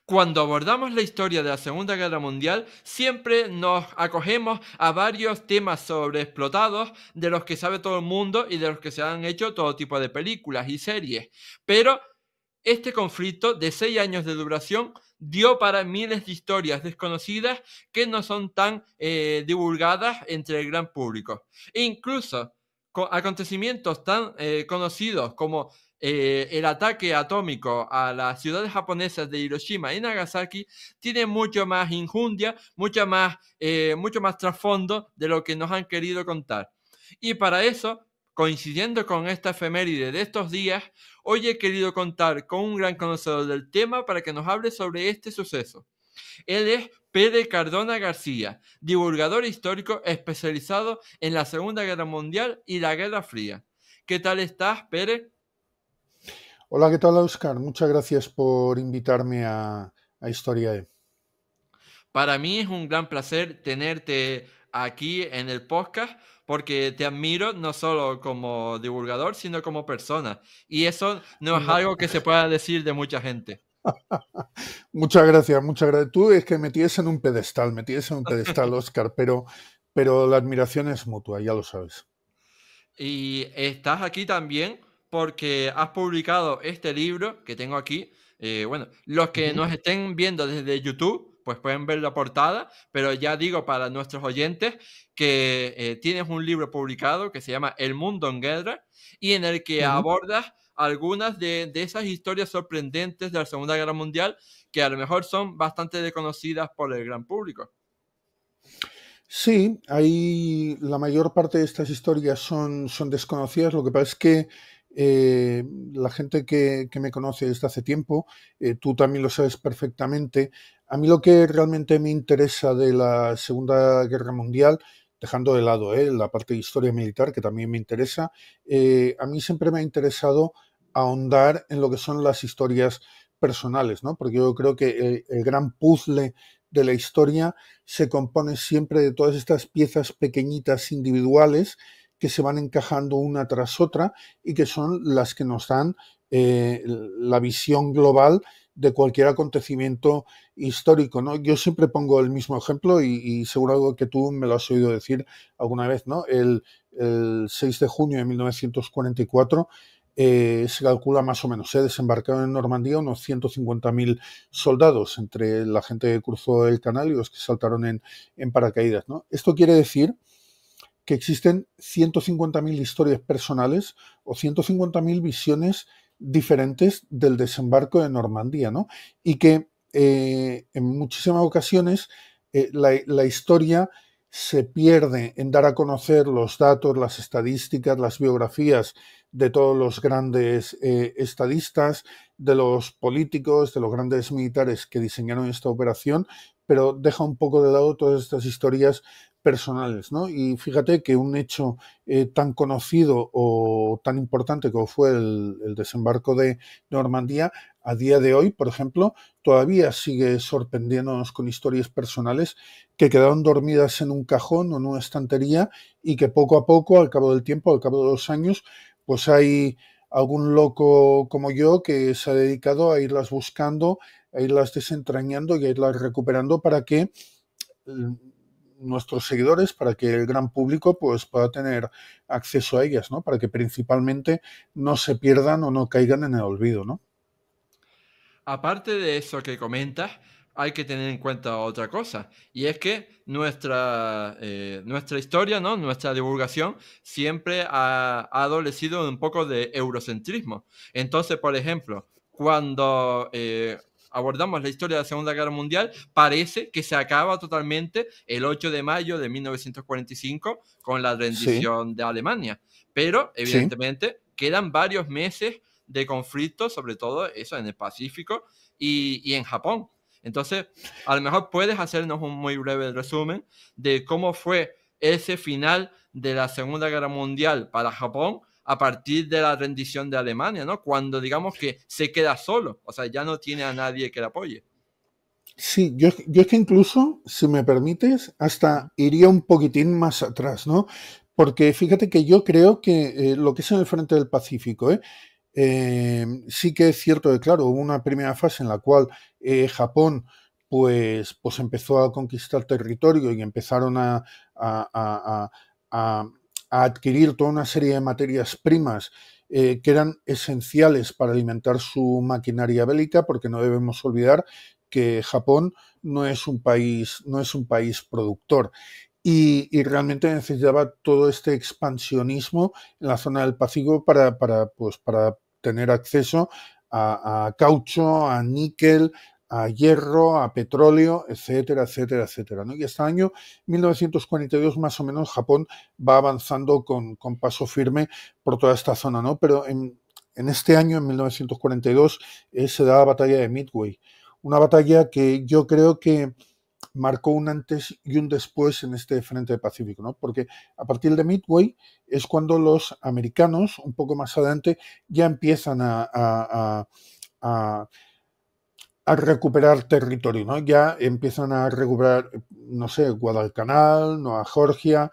Cuando abordamos la historia de la Segunda Guerra Mundial, siempre nos acogemos a varios temas sobreexplotados de los que sabe todo el mundo y de los que se han hecho todo tipo de películas y series. Pero este conflicto de 6 años de duración dio para miles de historias desconocidas que no son tan divulgadas entre el gran público. E incluso acontecimientos tan conocidos como el ataque atómico a las ciudades japonesas de Hiroshima y Nagasaki tiene mucho más injundia, mucho más trasfondo de lo que nos han querido contar. Y para eso, coincidiendo con esta efeméride de estos días, hoy he querido contar con un gran conocedor del tema para que nos hable sobre este suceso. Él es Pere Cardona García, divulgador histórico especializado en la Segunda Guerra Mundial y la Guerra Fría. ¿Qué tal estás, Pere? Hola, ¿qué tal, Oscar? Muchas gracias por invitarme a Historiae. Para mí es un gran placer tenerte aquí en el podcast porque te admiro no solo como divulgador, sino como persona. Y eso no es No, algo que se pueda decir de mucha gente. muchas gracias, muchas gracias. Tú es que me tienes en un pedestal, Oscar, pero la admiración es mutua, ya lo sabes. Y estás aquí también porque has publicado este libro que tengo aquí. Bueno, los que Ujú, nos estén viendo desde YouTube, pues pueden ver la portada, pero ya digo para nuestros oyentes que tienes un libro publicado que se llama El Mundo en Guerra y en el que ujú. abordas algunas de esas historias sorprendentes de la Segunda Guerra Mundial que a lo mejor son bastante desconocidas por el gran público. Sí, la mayor parte de estas historias son desconocidas. Lo que pasa es que eh, la gente que me conoce desde hace tiempo, tú también lo sabes perfectamente. A mí lo que realmente me interesa de la Segunda Guerra Mundial, dejando de lado la parte de historia militar, que también me interesa, a mí siempre me ha interesado ahondar en lo que son las historias personales, ¿no? Porque yo creo que el gran puzzle de la historia se compone siempre de todas estas piezas pequeñitas individuales que se van encajando una tras otra y que son las que nos dan la visión global de cualquier acontecimiento histórico, ¿no? Yo siempre pongo el mismo ejemplo y seguro que tú me lo has oído decir alguna vez, ¿no? El 6 de junio de 1944 se calcula más o menos, desembarcaron en Normandía unos 150.000 soldados, entre la gente que cruzó el canal y los que saltaron en paracaídas, ¿no? Esto quiere decir que existen 150.000 historias personales o 150.000 visiones diferentes del desembarco de Normandía, ¿no? Y que en muchísimas ocasiones la historia se pierde en dar a conocer los datos, las estadísticas, las biografías de todos los grandes estadistas, de los políticos, de los grandes militares que diseñaron esta operación, pero deja un poco de lado todas estas historias personales, ¿no? Y fíjate que un hecho tan conocido o tan importante como fue el desembarco de Normandía, a día de hoy, por ejemplo, todavía sigue sorprendiéndonos con historias personales que quedaron dormidas en un cajón o en una estantería y que poco a poco, al cabo del tiempo, al cabo de los años, pues hay algún loco como yo que se ha dedicado a irlas buscando, a irlas desentrañando y a irlas recuperando para que nuestros seguidores, para que el gran público pues pueda tener acceso a ellas, ¿no? Para que principalmente no se pierdan o no caigan en el olvido, ¿no? Aparte de eso que comentas, hay que tener en cuenta otra cosa, y es que nuestra historia, ¿no? Nuestra divulgación siempre ha adolecido de un poco de eurocentrismo. Entonces, por ejemplo, cuando abordamos la historia de la Segunda Guerra Mundial, parece que se acaba totalmente el 8 de mayo de 1945 con la Sí, rendición de Alemania, pero sí. evidentemente quedan varios meses de conflictos, sobre todo eso en el Pacífico y en Japón. Entonces, a lo mejor puedes hacernos un muy breve resumen de cómo fue ese final de la Segunda Guerra Mundial para Japón a partir de la rendición de Alemania, ¿no? Cuando digamos que se queda solo, o sea, ya no tiene a nadie que le apoye. Sí, yo es que incluso, si me permites, hasta iría un poquitín más atrás, ¿no? Porque fíjate que yo creo que lo que es en el frente del Pacífico, Sí que es cierto que, claro, hubo una primera fase en la cual Japón pues empezó a conquistar territorio y empezaron a- a- a adquirir toda una serie de materias primas que eran esenciales para alimentar su maquinaria bélica, porque no debemos olvidar que Japón no es un país productor. Y realmente necesitaba todo este expansionismo en la zona del Pacífico para tener acceso a caucho, a níquel, a hierro, a petróleo, etcétera, etcétera, etcétera, ¿no? Y hasta el año 1942 más o menos Japón va avanzando con paso firme por toda esta zona, ¿no? Pero en este año, en 1942, se da la batalla de Midway, una batalla que yo creo que marcó un antes y un después en este frente pacífico, ¿no? Porque a partir de Midway es cuando los americanos, un poco más adelante, ya empiezan a, a recuperar territorio, ¿no? Ya empiezan a recuperar, no sé, Guadalcanal, Nueva Georgia,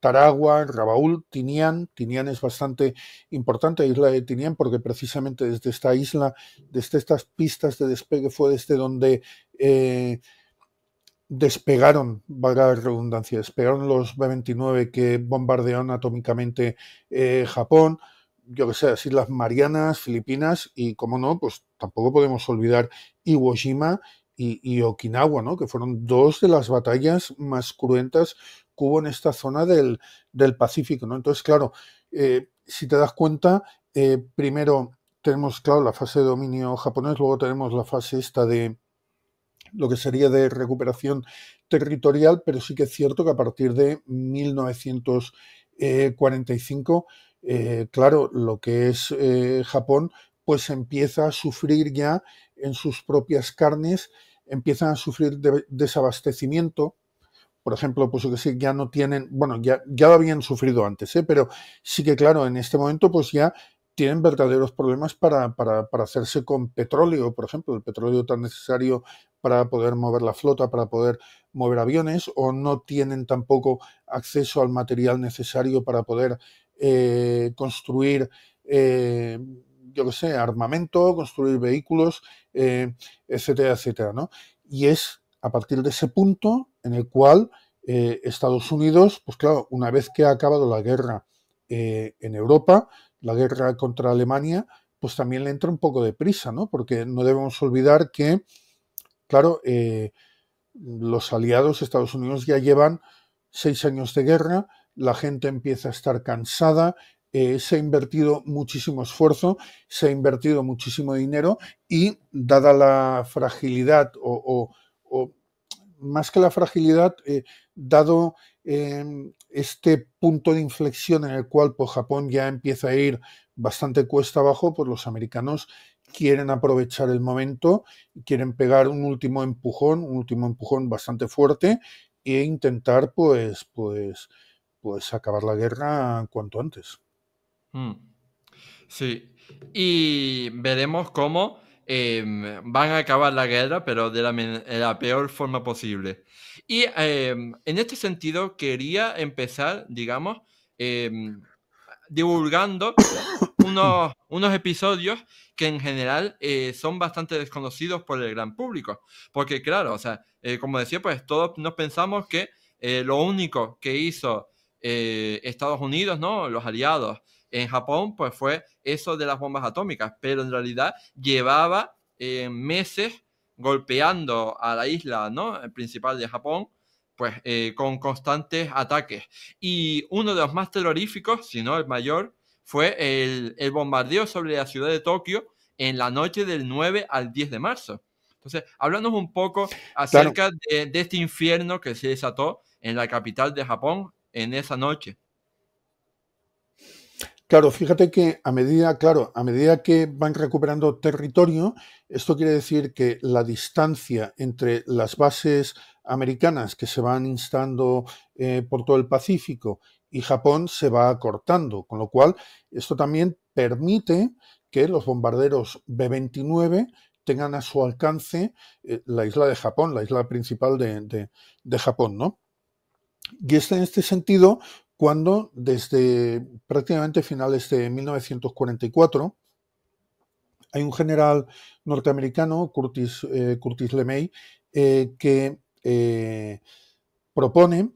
Taragua, Rabaul, Tinian. Tinian es bastante importante, la isla de Tinian, porque precisamente desde esta isla, desde estas pistas de despegue, fue desde donde despegaron, valga la redundancia, despegaron los B-29 que bombardearon atómicamente Japón, yo que sé, las Islas Marianas, Filipinas y, como no, pues tampoco podemos olvidar Iwo Jima y Okinawa, ¿no? Que fueron dos de las batallas más cruentas que hubo en esta zona del Pacífico, ¿no? Entonces, claro, si te das cuenta, primero tenemos, claro, la fase de dominio japonés, luego tenemos la fase esta de lo que sería de recuperación territorial, pero sí que es cierto que a partir de 1945, claro, lo que es Japón, pues empieza a sufrir ya en sus propias carnes, empiezan a sufrir desabastecimiento. Por ejemplo, pues que sí, ya no tienen, bueno, ya lo habían sufrido antes, pero sí que claro, en este momento pues ya tienen verdaderos problemas para hacerse con petróleo, por ejemplo, el petróleo tan necesario para poder mover la flota, para poder mover aviones, o no tienen tampoco acceso al material necesario para poder construir, yo qué sé, armamento, construir vehículos, etcétera, etcétera, ¿no? Y es a partir de ese punto en el cual Estados Unidos, pues claro, una vez que ha acabado la guerra en Europa, la guerra contra Alemania, pues también le entra un poco de prisa, ¿no? Porque no debemos olvidar que, claro, los aliados, Estados Unidos, ya llevan 6 años de guerra, la gente empieza a estar cansada, se ha invertido muchísimo esfuerzo, se ha invertido muchísimo dinero y dada la fragilidad o más que la fragilidad, dado este punto de inflexión en el cual pues, Japón ya empieza a ir bastante cuesta abajo, pues los americanos quieren aprovechar el momento, quieren pegar un último empujón bastante fuerte e intentar pues acabar la guerra cuanto antes. Mm. Sí, y veremos cómo van a acabar la guerra, pero de la peor forma posible. Y en este sentido, quería empezar, digamos, em, divulgando unos episodios que en general son bastante desconocidos por el gran público. Porque claro, o sea, como decía, pues todos nos pensamos que lo único que hizo Estados Unidos, ¿no? Los aliados en Japón, pues fue eso de las bombas atómicas. Pero en realidad llevaba meses golpeando a la isla, ¿no? Principal de Japón, pues con constantes ataques. Y uno de los más terroríficos, si no el mayor, fue el bombardeo sobre la ciudad de Tokio en la noche del 9 al 10 de marzo. Entonces, háblanos un poco Claro, acerca de este infierno que se desató en la capital de Japón en esa noche. claro, fíjate que claro, a medida que van recuperando territorio, esto quiere decir que la distancia entre las bases americanas que se van instando por todo el Pacífico y Japón se va acortando, con lo cual esto también permite que los bombarderos B-29 tengan a su alcance la isla de Japón, la isla principal de Japón, ¿no? Y es en este sentido cuando desde prácticamente finales de 1944 Hay un general norteamericano, Curtis LeMay, que propone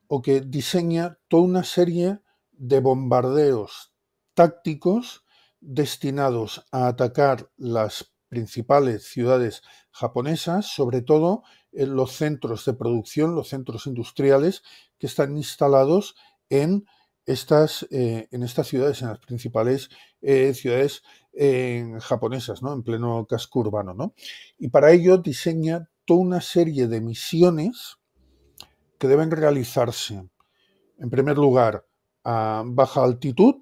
o que diseña toda una serie de bombardeos tácticos destinados a atacar las principales ciudades japonesas, sobre todo en los centros de producción, los centros industriales que están instalados en estas ciudades, en las principales ciudades japonesas, ¿no? En pleno casco urbano, ¿no? Y para ello diseña toda una serie de misiones que deben realizarse, en primer lugar, a baja altitud,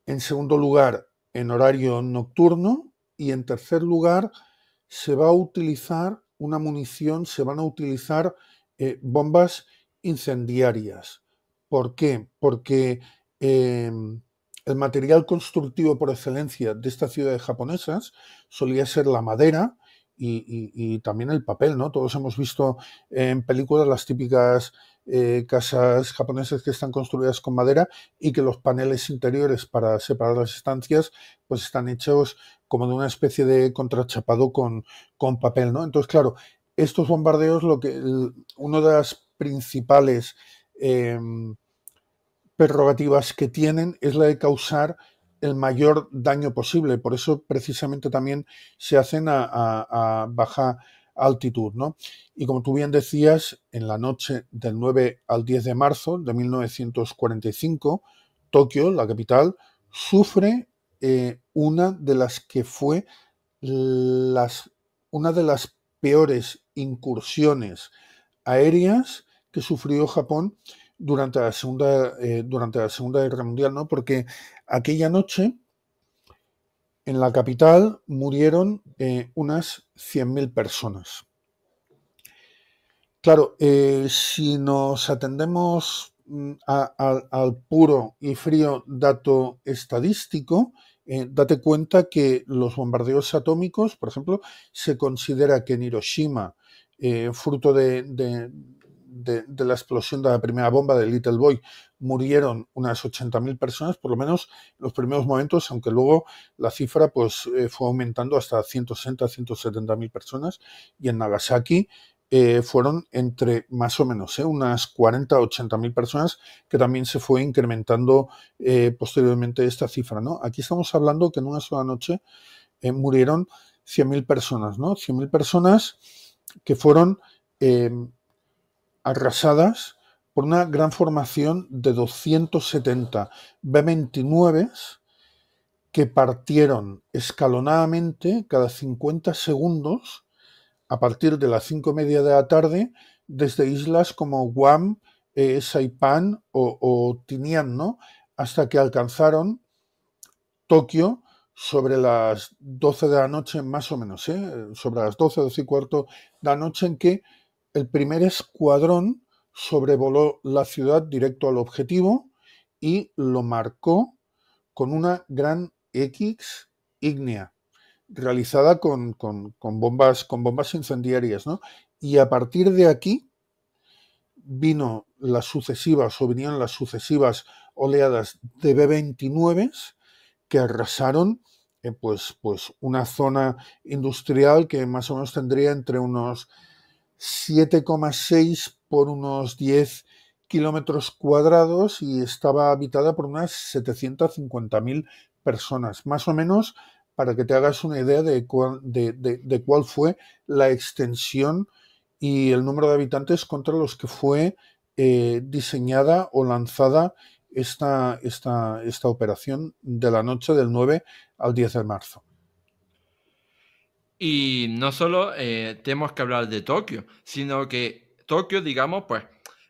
en segundo lugar, en horario nocturno, y en tercer lugar, se va a utilizar una munición, se van a utilizar bombas incendiarias. ¿Por qué? Porque el material constructivo por excelencia de estas ciudades japonesas solía ser la madera y también el papel, ¿no? Todos hemos visto en películas las típicas casas japonesas que están construidas con madera y que los paneles interiores para separar las estancias pues están hechos como de una especie de contrachapado con papel, ¿no? Entonces, claro, estos bombardeos, uno de las principales prerrogativas que tienen es la de causar el mayor daño posible. Por eso, precisamente, también se hacen a baja altitud, ¿no? Y como tú bien decías, en la noche del 9 al 10 de marzo de 1945, Tokio, la capital, sufre una de las que fue una de las peores incursiones aéreas que sufrió Japón durante la Segunda Guerra Mundial, ¿no? Porque aquella noche en la capital murieron unas 100.000 personas. Claro, si nos atendemos al puro y frío dato estadístico, date cuenta que los bombardeos atómicos, por ejemplo, se considera que en Hiroshima, fruto de la explosión de la primera bomba de Little Boy, murieron unas 80.000 personas, por lo menos en los primeros momentos, aunque luego la cifra pues, fue aumentando hasta 160, 170.000 personas, y en Nagasaki fueron entre más o menos unas 40 a 80.000 personas, que también se fue incrementando posteriormente esta cifra, ¿no? Aquí estamos hablando que en una sola noche murieron 100.000 personas, ¿no? 100.000 personas que fueron arrasadas por una gran formación de 270 B-29 que partieron escalonadamente cada 50 segundos a partir de las 5:30 de la tarde desde islas como Guam, Saipan o Tinian, ¿no? Hasta que alcanzaron Tokio sobre las 12 de la noche, más o menos, sobre las 12, 12 y cuarto de la noche, en que el primer escuadrón sobrevoló la ciudad directo al objetivo y lo marcó con una gran X ígnea realizada con bombas incendiarias, ¿no? Y a partir de aquí vinieron las sucesivas oleadas de B-29 que arrasaron pues una zona industrial que más o menos tendría entre unos 7,6 por unos 10 kilómetros cuadrados y estaba habitada por unas 750.000 personas, más o menos, para que te hagas una idea de cuál fue la extensión y el número de habitantes contra los que fue diseñada o lanzada esta operación de la noche del 9 al 10 de marzo. Y no solo tenemos que hablar de Tokio, sino que Tokio, digamos, pues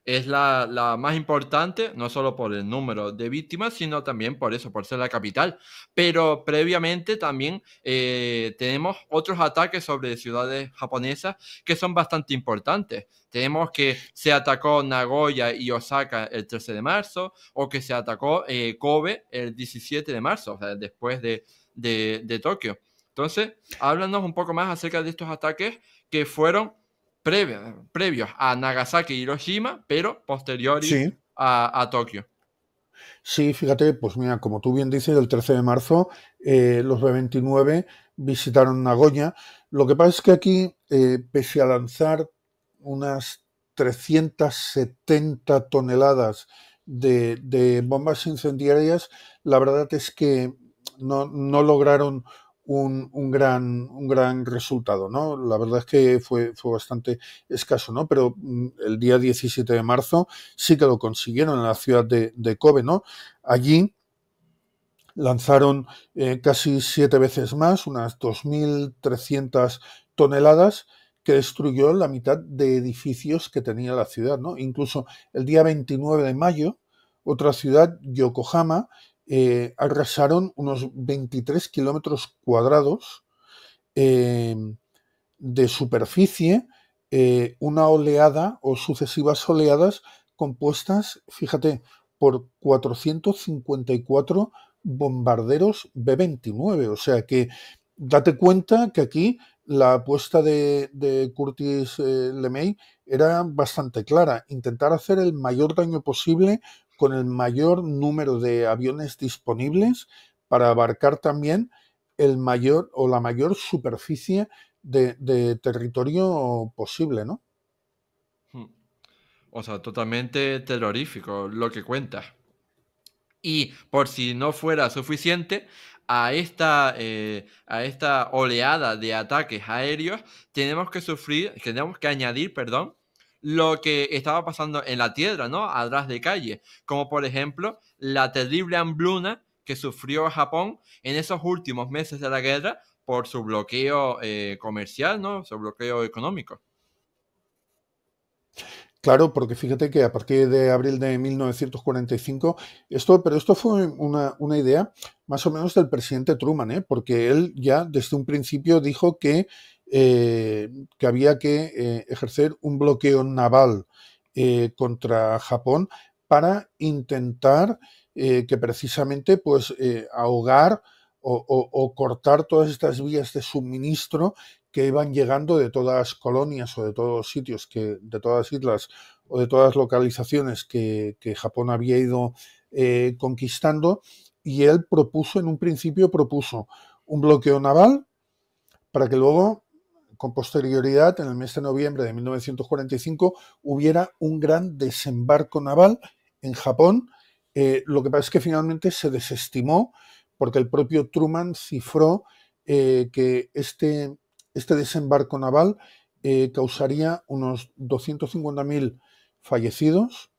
es la más importante, no solo por el número de víctimas, sino también por eso, por ser la capital. Pero previamente también tenemos otros ataques sobre ciudades japonesas que son bastante importantes. Tenemos que se atacó Nagoya y Osaka el 13 de marzo, o que se atacó Kobe el 17 de marzo, o sea, después de Tokio. Entonces, háblanos un poco más acerca de estos ataques que fueron previos a Nagasaki y Hiroshima, pero posteriores Sí, a Tokio. Sí, fíjate, pues mira, como tú bien dices, el 13 de marzo los B-29 visitaron Nagoya. Lo que pasa es que aquí, pese a lanzar unas 370 toneladas de bombas incendiarias, la verdad es que no lograron un gran resultado, ¿no? La verdad es que fue bastante escaso, ¿no? Pero el día 17 de marzo sí que lo consiguieron en la ciudad de Kobe, ¿no? Allí lanzaron casi 7 veces más, unas 2.300 toneladas, que destruyó la mitad de edificios que tenía la ciudad, ¿no? Incluso el día 29 de mayo, otra ciudad, Yokohama, arrasaron unos 23 kilómetros cuadrados eh, de superficie, una oleada o sucesivas oleadas compuestas, fíjate, por 454 bombarderos B-29. O sea que date cuenta que aquí la apuesta de Curtis LeMay era bastante clara: intentar hacer el mayor daño posible con el mayor número de aviones disponibles para abarcar también el mayor o la mayor superficie de territorio posible, ¿no? Hmm. O sea, totalmente terrorífico lo que cuentas. Y por si no fuera suficiente, a esta oleada de ataques aéreos tenemos que añadir, perdón, lo que estaba pasando en la tierra, ¿no? A ras de calle, como por ejemplo la terrible hambruna que sufrió Japón en esos últimos meses de la guerra por su bloqueo comercial, ¿no? Su bloqueo económico. Claro, porque fíjate que a partir de abril de 1945, pero esto fue una idea más o menos del presidente Truman, ¿eh? Porque él ya desde un principio dijo que había que ejercer un bloqueo naval contra Japón para intentar que precisamente pues ahogar o cortar todas estas vías de suministro que iban llegando de todas las colonias o de todos los sitios, de todas las islas o de todas las localizaciones que Japón había ido conquistando. Y él en un principio propuso un bloqueo naval para que luego, con posterioridad, en el mes de noviembre de 1945, hubiera un gran desembarco naval en Japón. Lo que pasa es que finalmente se desestimó porque el propio Truman cifró que este desembarco naval causaría unos 250.000 fallecidos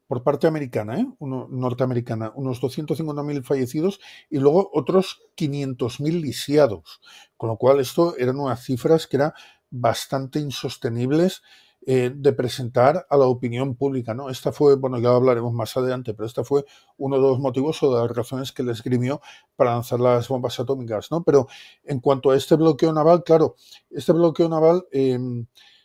por parte americana, norteamericana, unos 250.000 fallecidos y luego otros 500.000 lisiados. Con lo cual esto eran unas cifras que eran bastante insostenibles de presentar a la opinión pública, ¿no? Esta fue, bueno, ya hablaremos más adelante, pero esta fue uno de los motivos o de las razones que le esgrimió para lanzar las bombas atómicas, ¿no? Pero en cuanto a este bloqueo naval, claro, este bloqueo naval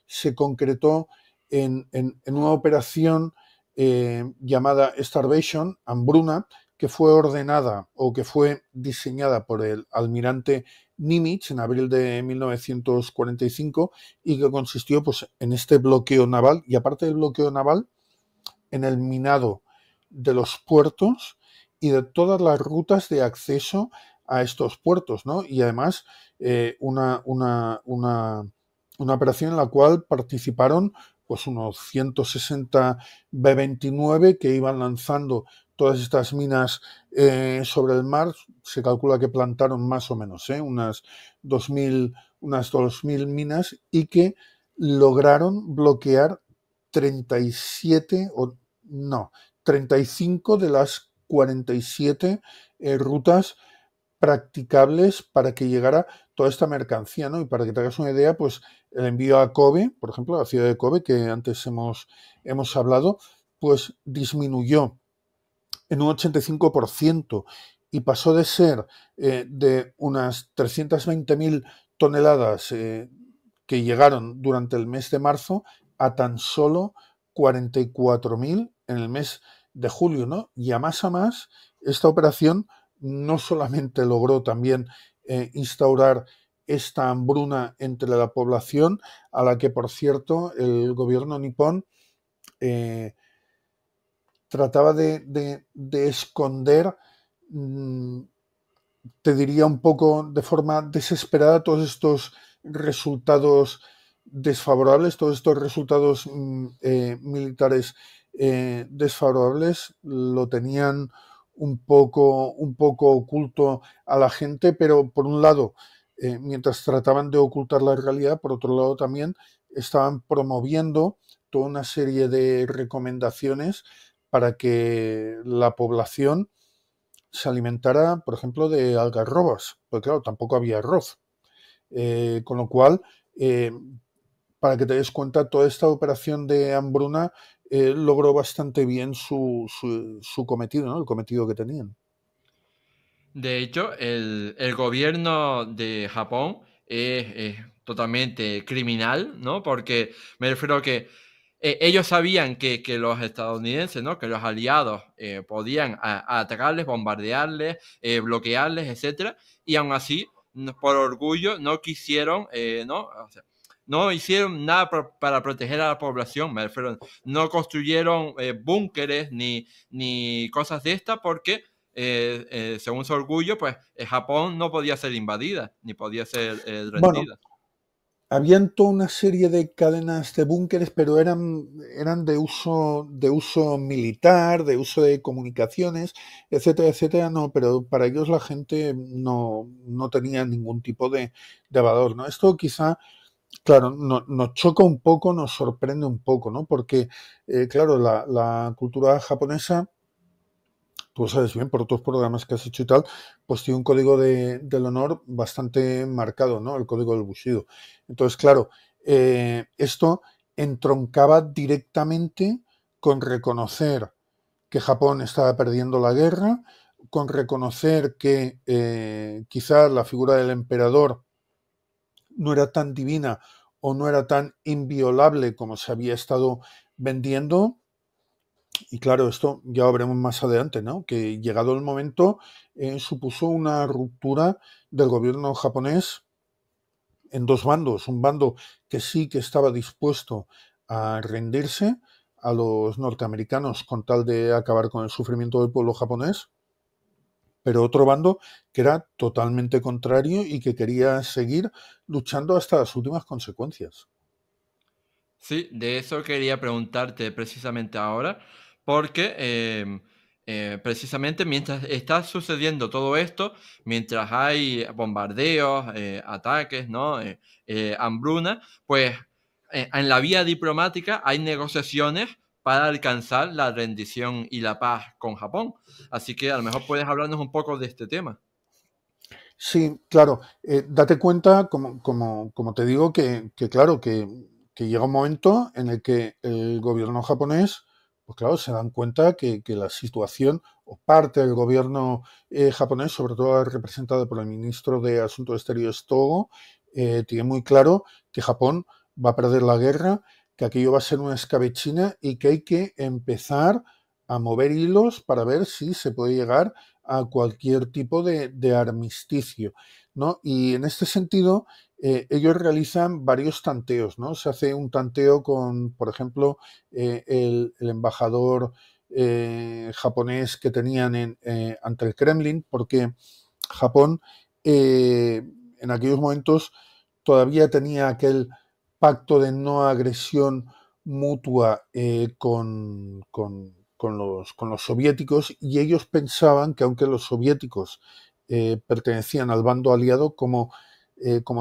se concretó en una operación llamada Starvation, Hambruna, que fue ordenada o que fue diseñada por el almirante Nimitz en abril de 1945 y que consistió pues, en este bloqueo naval y, aparte del bloqueo naval, en el minado de los puertos y de todas las rutas de acceso a estos puertos, ¿no? Y además una operación en la cual participaron pues unos 160 B-29 que iban lanzando todas estas minas sobre el mar. Se calcula que plantaron más o menos unas 2.000 minas y que lograron bloquear 37 o no, 35 de las 47 rutas practicables para que llegara toda esta mercancía, ¿no? Y para que te hagas una idea, pues el envío a Kobe, por ejemplo, a la ciudad de Kobe, que antes hemos hablado, pues disminuyó en un 85% y pasó de ser de unas 320.000 toneladas que llegaron durante el mes de marzo a tan solo 44.000 en el mes de julio, ¿no? Y a más, esta operación no solamente logró también instaurar esta hambruna entre la población, a la que, por cierto, el gobierno nipón eh, trataba de esconder, mm, te diría un poco de forma desesperada, todos estos resultados desfavorables, todos estos resultados militares desfavorables, lo tenían un poco oculto a la gente, pero por un lado, mientras trataban de ocultar la realidad, por otro lado también estaban promoviendo toda una serie de recomendaciones para que la población se alimentara, por ejemplo, de algarrobas, porque claro, tampoco había arroz. Con lo cual, eh, para que te des cuenta, toda esta operación de hambruna logró bastante bien su cometido, ¿no? El cometido que tenían. De hecho, el gobierno de Japón es totalmente criminal, ¿no? Porque me refiero a que ellos sabían que los estadounidenses, ¿no? Que los aliados podían atacarles, bombardearles, bloquearles, etcétera, y aún así, por orgullo, no quisieron, ¿no? O sea, no hicieron nada para proteger a la población, me refiero, no construyeron búnkeres ni cosas de estas porque según su orgullo, pues Japón no podía ser invadida, ni podía ser Bueno, rendida. habían toda una serie de cadenas de búnkeres, pero eran de uso militar, de uso de comunicaciones, etcétera, etcétera. No, pero para ellos la gente no tenía ningún tipo de valor, ¿no? Esto quizá, claro, nos choca un poco, nos sorprende un poco, ¿no? Porque, claro, la cultura japonesa, tú lo sabes bien por otros programas que has hecho y tal, pues tiene un código del honor bastante marcado, ¿no? El código del Bushido. Entonces, claro, esto entroncaba directamente con reconocer que Japón estaba perdiendo la guerra, con reconocer que quizás la figura del emperador no era tan divina o no era tan inviolable como se había estado vendiendo. Y claro, esto ya lo veremos más adelante, ¿no? Que llegado el momento supuso una ruptura del gobierno japonés en dos bandos. Un bando que sí que estaba dispuesto a rendirse a los norteamericanos con tal de acabar con el sufrimiento del pueblo japonés, pero otro bando que era totalmente contrario y que quería seguir luchando hasta las últimas consecuencias. Sí, de eso quería preguntarte precisamente ahora, porque precisamente mientras está sucediendo todo esto, mientras hay bombardeos, ataques, ¿no? Hambruna, pues en la vía diplomática hay negociaciones para alcanzar la rendición y la paz con Japón. Así que a lo mejor puedes hablarnos un poco de este tema. Sí, claro. Date cuenta, como te digo, claro, que llega un momento en el que el gobierno japonés, pues claro, se dan cuenta que la situación, o parte del gobierno japonés, sobre todo representado por el ministro de Asuntos Exteriores Togo, tiene muy claro que Japón va a perder la guerra, que aquello va a ser una escabechina y que hay que empezar a mover hilos para ver si se puede llegar a cualquier tipo de armisticio, ¿no? Y en este sentido, ellos realizan varios tanteos, ¿no? Se hace un tanteo con, por ejemplo, el embajador japonés que tenían ante el Kremlin, porque Japón en aquellos momentos todavía tenía aquel pacto de no agresión mutua con los soviéticos, y ellos pensaban que aunque los soviéticos pertenecían al bando aliado, como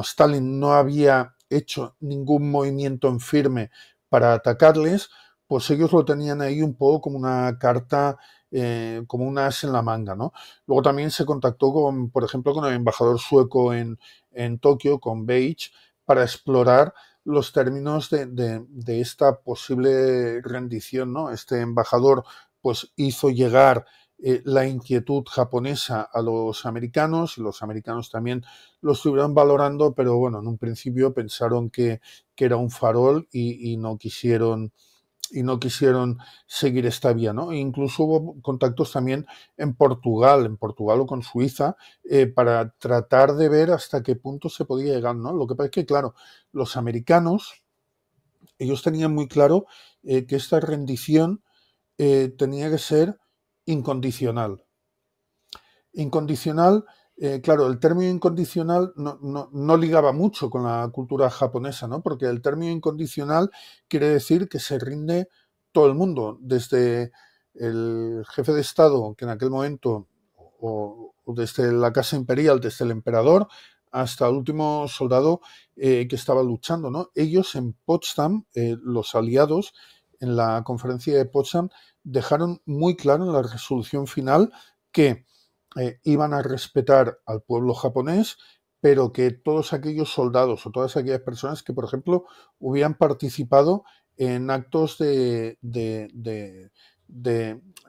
Stalin no había hecho ningún movimiento en firme para atacarles, pues ellos lo tenían ahí un poco como una carta, como un as en la manga, ¿no? Luego también se contactó con, por ejemplo, con el embajador sueco en Tokio, con Beige, para explorar los términos de esta posible rendición, ¿no? Este embajador pues hizo llegar la inquietud japonesa a los americanos, y los americanos también lo estuvieron valorando, pero bueno, en un principio pensaron que era un farol y no quisieron seguir esta vía, ¿no? E incluso hubo contactos también en Portugal o con Suiza, para tratar de ver hasta qué punto se podía llegar, ¿no? Lo que pasa es que, claro, los americanos, ellos tenían muy claro que esta rendición tenía que ser incondicional. Incondicional, claro, el término incondicional no ligaba mucho con la cultura japonesa, ¿no? Porque el término incondicional quiere decir que se rinde todo el mundo, desde el jefe de Estado, que en aquel momento, o desde la Casa Imperial, desde el emperador, hasta el último soldado que estaba luchando, ¿no? Ellos en Potsdam, los aliados, en la conferencia de Potsdam, dejaron muy claro en la resolución final que iban a respetar al pueblo japonés, pero que todos aquellos soldados o todas aquellas personas que, por ejemplo, hubieran participado en actos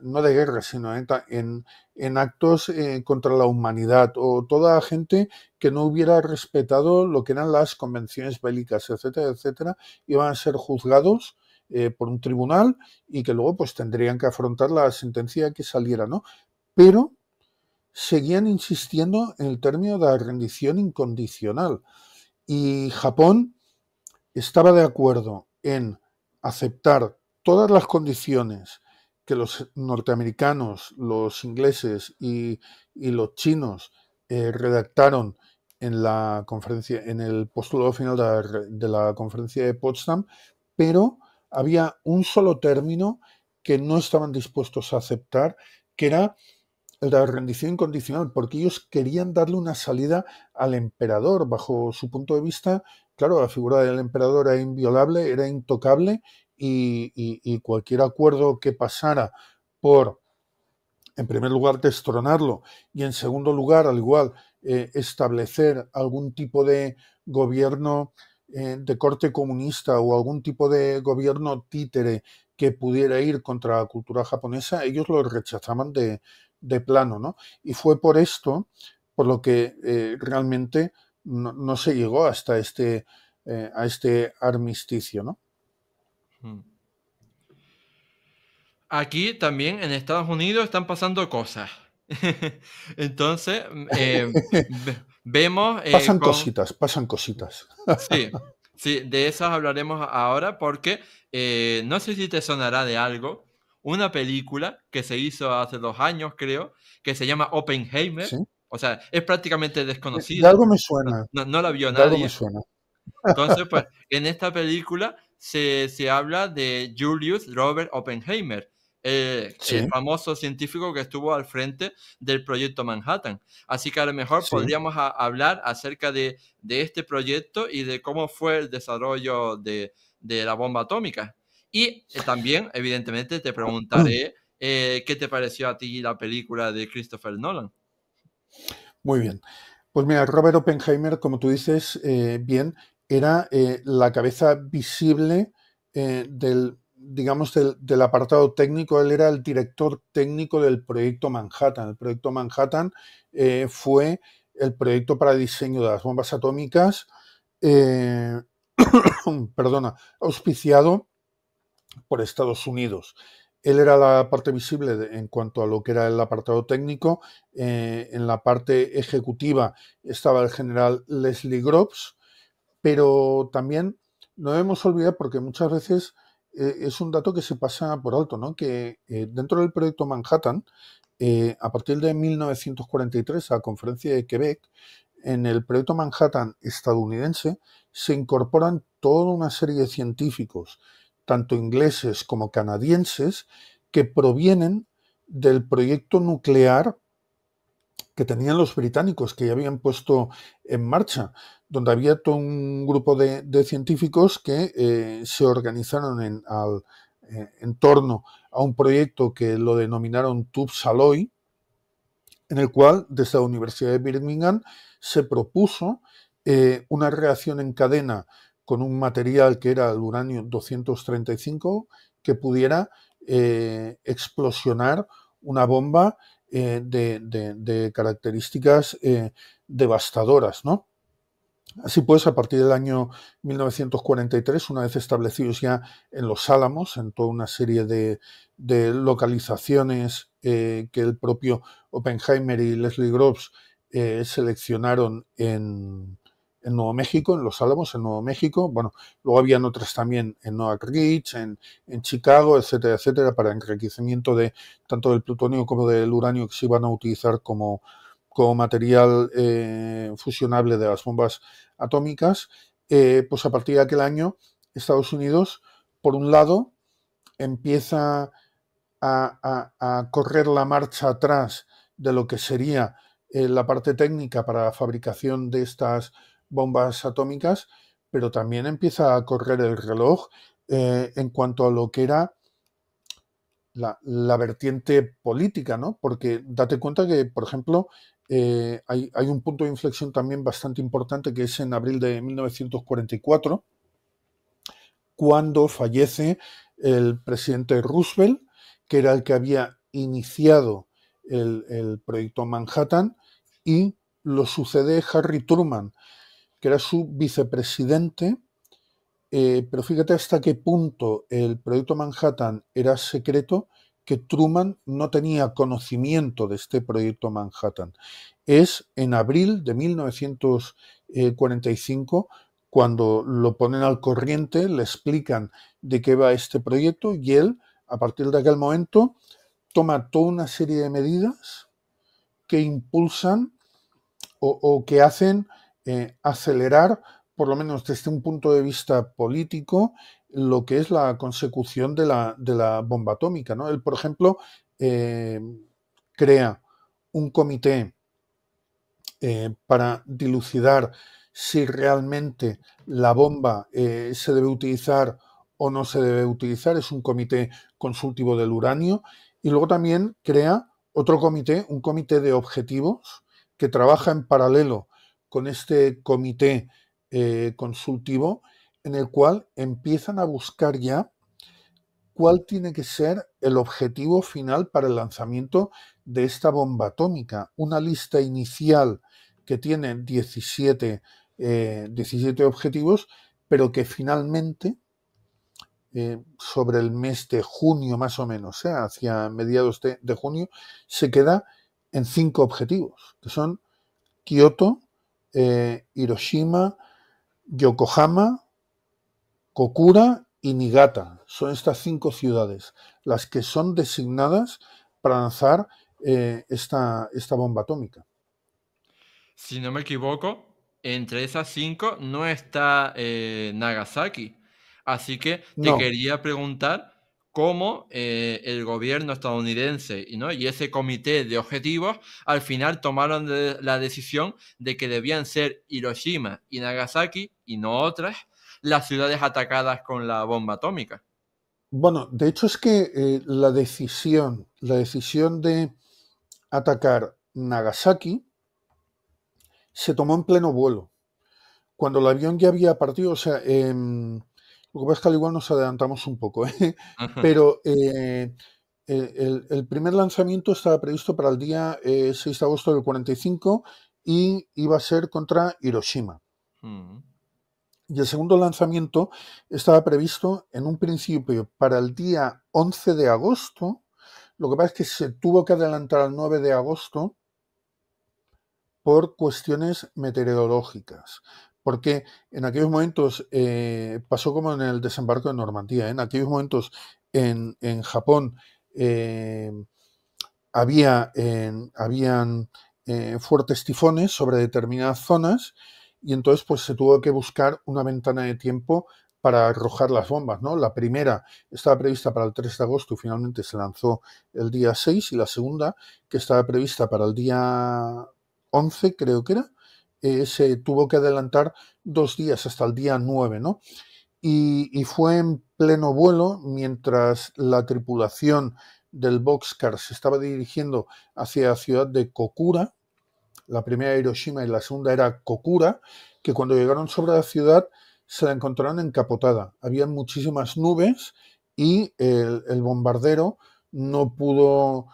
no de guerra, sino en actos contra la humanidad, o toda gente que no hubiera respetado lo que eran las convenciones bélicas, etcétera, etcétera, iban a ser juzgados por un tribunal y que luego pues tendrían que afrontar la sentencia que saliera, ¿no? Pero seguían insistiendo en el término de la rendición incondicional. Y Japón estaba de acuerdo en aceptar todas las condiciones que los norteamericanos, los ingleses y los chinos redactaron en la conferencia, en el postulado final de la conferencia de Potsdam, pero había un solo término que no estaban dispuestos a aceptar, que era el de la rendición incondicional, porque ellos querían darle una salida al emperador. Bajo su punto de vista, claro, la figura del emperador era inviolable, era intocable, y cualquier acuerdo que pasara por, en primer lugar, destronarlo, y en segundo lugar, al igual, establecer algún tipo de gobierno de corte comunista o algún tipo de gobierno títere que pudiera ir contra la cultura japonesa, ellos lo rechazaban de plano, ¿no? Y fue por esto por lo que realmente no se llegó hasta a este armisticio, ¿no? Mm. Aquí también en Estados Unidos están pasando cosas. Entonces, vemos con... Pasan cositas. Sí, sí, de esas hablaremos ahora porque no sé si te sonará de algo, una película que se hizo hace 2 años, creo, que se llama Sí. Oppenheimer. O sea, es prácticamente De desconocida, algo me no, suena, no la vio de algo me nadie. suena. Entonces, pues, en esta película se habla de Julius Robert Oppenheimer, el Sí, famoso científico que estuvo al frente del proyecto Manhattan. Así que a lo mejor sí. podríamos hablar acerca de este proyecto y de cómo fue el desarrollo de la bomba atómica. Y también, evidentemente, te preguntaré qué te pareció a ti la película de Christopher Nolan. Muy bien. Pues mira, Robert Oppenheimer, como tú dices, bien, era la cabeza visible digamos, del apartado técnico. Él era el director técnico del proyecto Manhattan. El proyecto Manhattan fue el proyecto para el diseño de las bombas atómicas, eh, perdona, auspiciado por Estados Unidos. Él era la parte visible en cuanto a lo que era el apartado técnico. En la parte ejecutiva estaba el general Leslie Groves, pero también no debemos olvidar, porque muchas veces es un dato que se pasa por alto, ¿no? Que dentro del proyecto Manhattan, a partir de 1943, a la conferencia de Quebec, en el proyecto Manhattan estadounidense se incorporan toda una serie de científicos, tanto ingleses como canadienses, que provienen del proyecto nuclear que tenían los británicos, que ya habían puesto en marcha, donde había todo un grupo de científicos que se organizaron en torno a un proyecto que lo denominaron TUBS-ALOY, en el cual desde la Universidad de Birmingham se propuso una reacción en cadena con un material que era el uranio 235 que pudiera explosionar una bomba de características devastadoras, ¿no? Así pues, a partir del año 1943, una vez establecidos ya en Los Álamos, en toda una serie de localizaciones que el propio Oppenheimer y Leslie Groves seleccionaron en Nuevo México, en Los Álamos, en Nuevo México. Bueno, luego habían otras también en Oak Ridge, en Chicago, etcétera, etcétera, para enriquecimiento de tanto del plutonio como del uranio que se iban a utilizar como material fusionable de las bombas atómicas. Pues a partir de aquel año, Estados Unidos, por un lado, empieza a correr la marcha atrás de lo que sería la parte técnica para la fabricación de estas bombas atómicas, pero también empieza a correr el reloj en cuanto a lo que era la vertiente política, ¿no? Porque date cuenta que, por ejemplo, hay un punto de inflexión también bastante importante que es en abril de 1944, cuando fallece el presidente Roosevelt, que era el que había iniciado el proyecto Manhattan, y lo sucede Harry Truman, que era su vicepresidente, pero fíjate hasta qué punto el proyecto Manhattan era secreto, que Truman no tenía conocimiento de este proyecto Manhattan. Es en abril de 1945 cuando lo ponen al corriente, le explican de qué va este proyecto y él, a partir de aquel momento, toma toda una serie de medidas que impulsan o que hacen acelerar, por lo menos desde un punto de vista político, lo que es la consecución de la bomba atómica, ¿no? Él, por ejemplo, crea un comité para dilucidar si realmente la bomba se debe utilizar o no se debe utilizar. Es un comité consultivo del uranio. Y luego también crea otro comité, un comité de objetivos, que trabaja en paralelo con este comité consultivo, en el cual empiezan a buscar ya cuál tiene que ser el objetivo final para el lanzamiento de esta bomba atómica. Una lista inicial que tiene 17 objetivos, pero que finalmente, sobre el mes de junio más o menos, hacia mediados de junio, se queda en 5 objetivos, que son Kioto, Hiroshima, Yokohama, Kokura y Niigata. Son estas 5 ciudades las que son designadas para lanzar esta bomba atómica. Si no me equivoco, entre esas 5 no está Nagasaki. Así que te No, quería preguntar cómo el gobierno estadounidense y ese comité de objetivos al final tomaron la decisión de que debían ser Hiroshima y Nagasaki y no otras las ciudades atacadas con la bomba atómica. bueno, de hecho es que la decisión de atacar Nagasaki se tomó en pleno vuelo. Cuando el avión ya había partido, o sea, lo que pasa es que al igual nos adelantamos un poco, pero el primer lanzamiento estaba previsto para el día 6 de agosto del 45 y iba a ser contra Hiroshima. Mm. Y el segundo lanzamiento estaba previsto en un principio para el día 11 de agosto. Lo que pasa es que se tuvo que adelantar al 9 de agosto por cuestiones meteorológicas. Porque en aquellos momentos pasó como en el desembarco de Normandía. En aquellos momentos en Japón habían fuertes tifones sobre determinadas zonas y entonces pues se tuvo que buscar una ventana de tiempo para arrojar las bombas, ¿no? La primera estaba prevista para el 3 de agosto y finalmente se lanzó el día 6, y la segunda, que estaba prevista para el día 11, creo que era, se tuvo que adelantar 2 días hasta el día 9, ¿no? Y fue en pleno vuelo mientras la tripulación del Boxcar se estaba dirigiendo hacia la ciudad de Kokura. La primera era Hiroshima y la segunda era Kokura, que cuando llegaron sobre la ciudad se la encontraron encapotada. Habían muchísimas nubes y el bombardero no pudo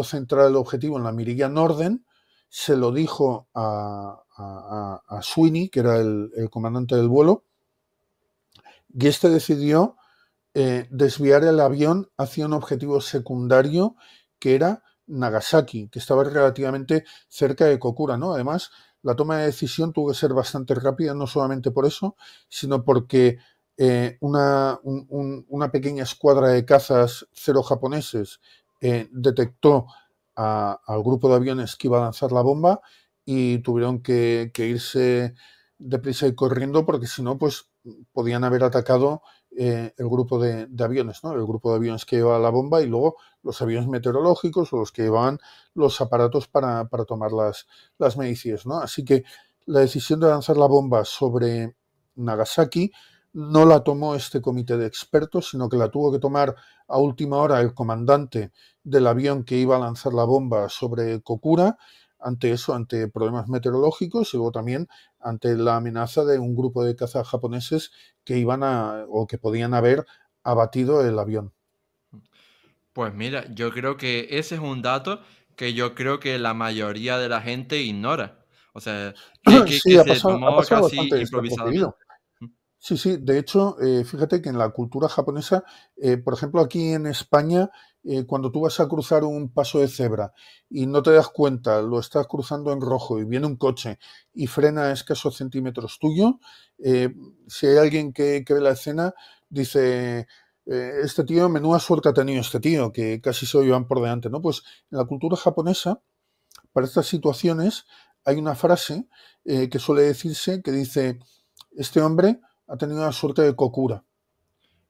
centrar el objetivo en la mirilla Norden. Se lo dijo a Sweeney, que era el comandante del vuelo, y este decidió desviar el avión hacia un objetivo secundario que era Nagasaki, que estaba relativamente cerca de Kokura, ¿no? Además, la toma de decisión tuvo que ser bastante rápida, no solamente por eso, sino porque una pequeña escuadra de cazas cero japoneses detectó al grupo de aviones que iba a lanzar la bomba y tuvieron que irse deprisa y corriendo porque si no, pues podían haber atacado el grupo de aviones, ¿no? El grupo de aviones que llevaba la bomba y luego los aviones meteorológicos o los que llevaban los aparatos para tomar las mediciones, ¿no? Así que la decisión de lanzar la bomba sobre Nagasaki no la tomó este comité de expertos, sino que la tuvo que tomar a última hora el comandante del avión que iba a lanzar la bomba sobre Kokura, ante eso, ante problemas meteorológicos y luego también ante la amenaza de un grupo de cazas japoneses que iban o que podían haber abatido el avión. Pues mira, yo creo que ese es un dato que yo creo que la mayoría de la gente ignora. O sea, Sí, que se ha tomó pasado casi bastante desapercibido. improvisadamente. Sí, sí, de hecho, fíjate que en la cultura japonesa, por ejemplo, aquí en España, cuando tú vas a cruzar un paso de cebra y no te das cuenta, lo estás cruzando en rojo y viene un coche y frena a escasos centímetros tuyo, eh, si hay alguien que ve la escena, dice, este tío, menuda suerte ha tenido este tío, que casi se lo llevan por delante, ¿no? Pues en la cultura japonesa, para estas situaciones, hay una frase que suele decirse que dice, este hombre ha tenido la suerte de Kokura,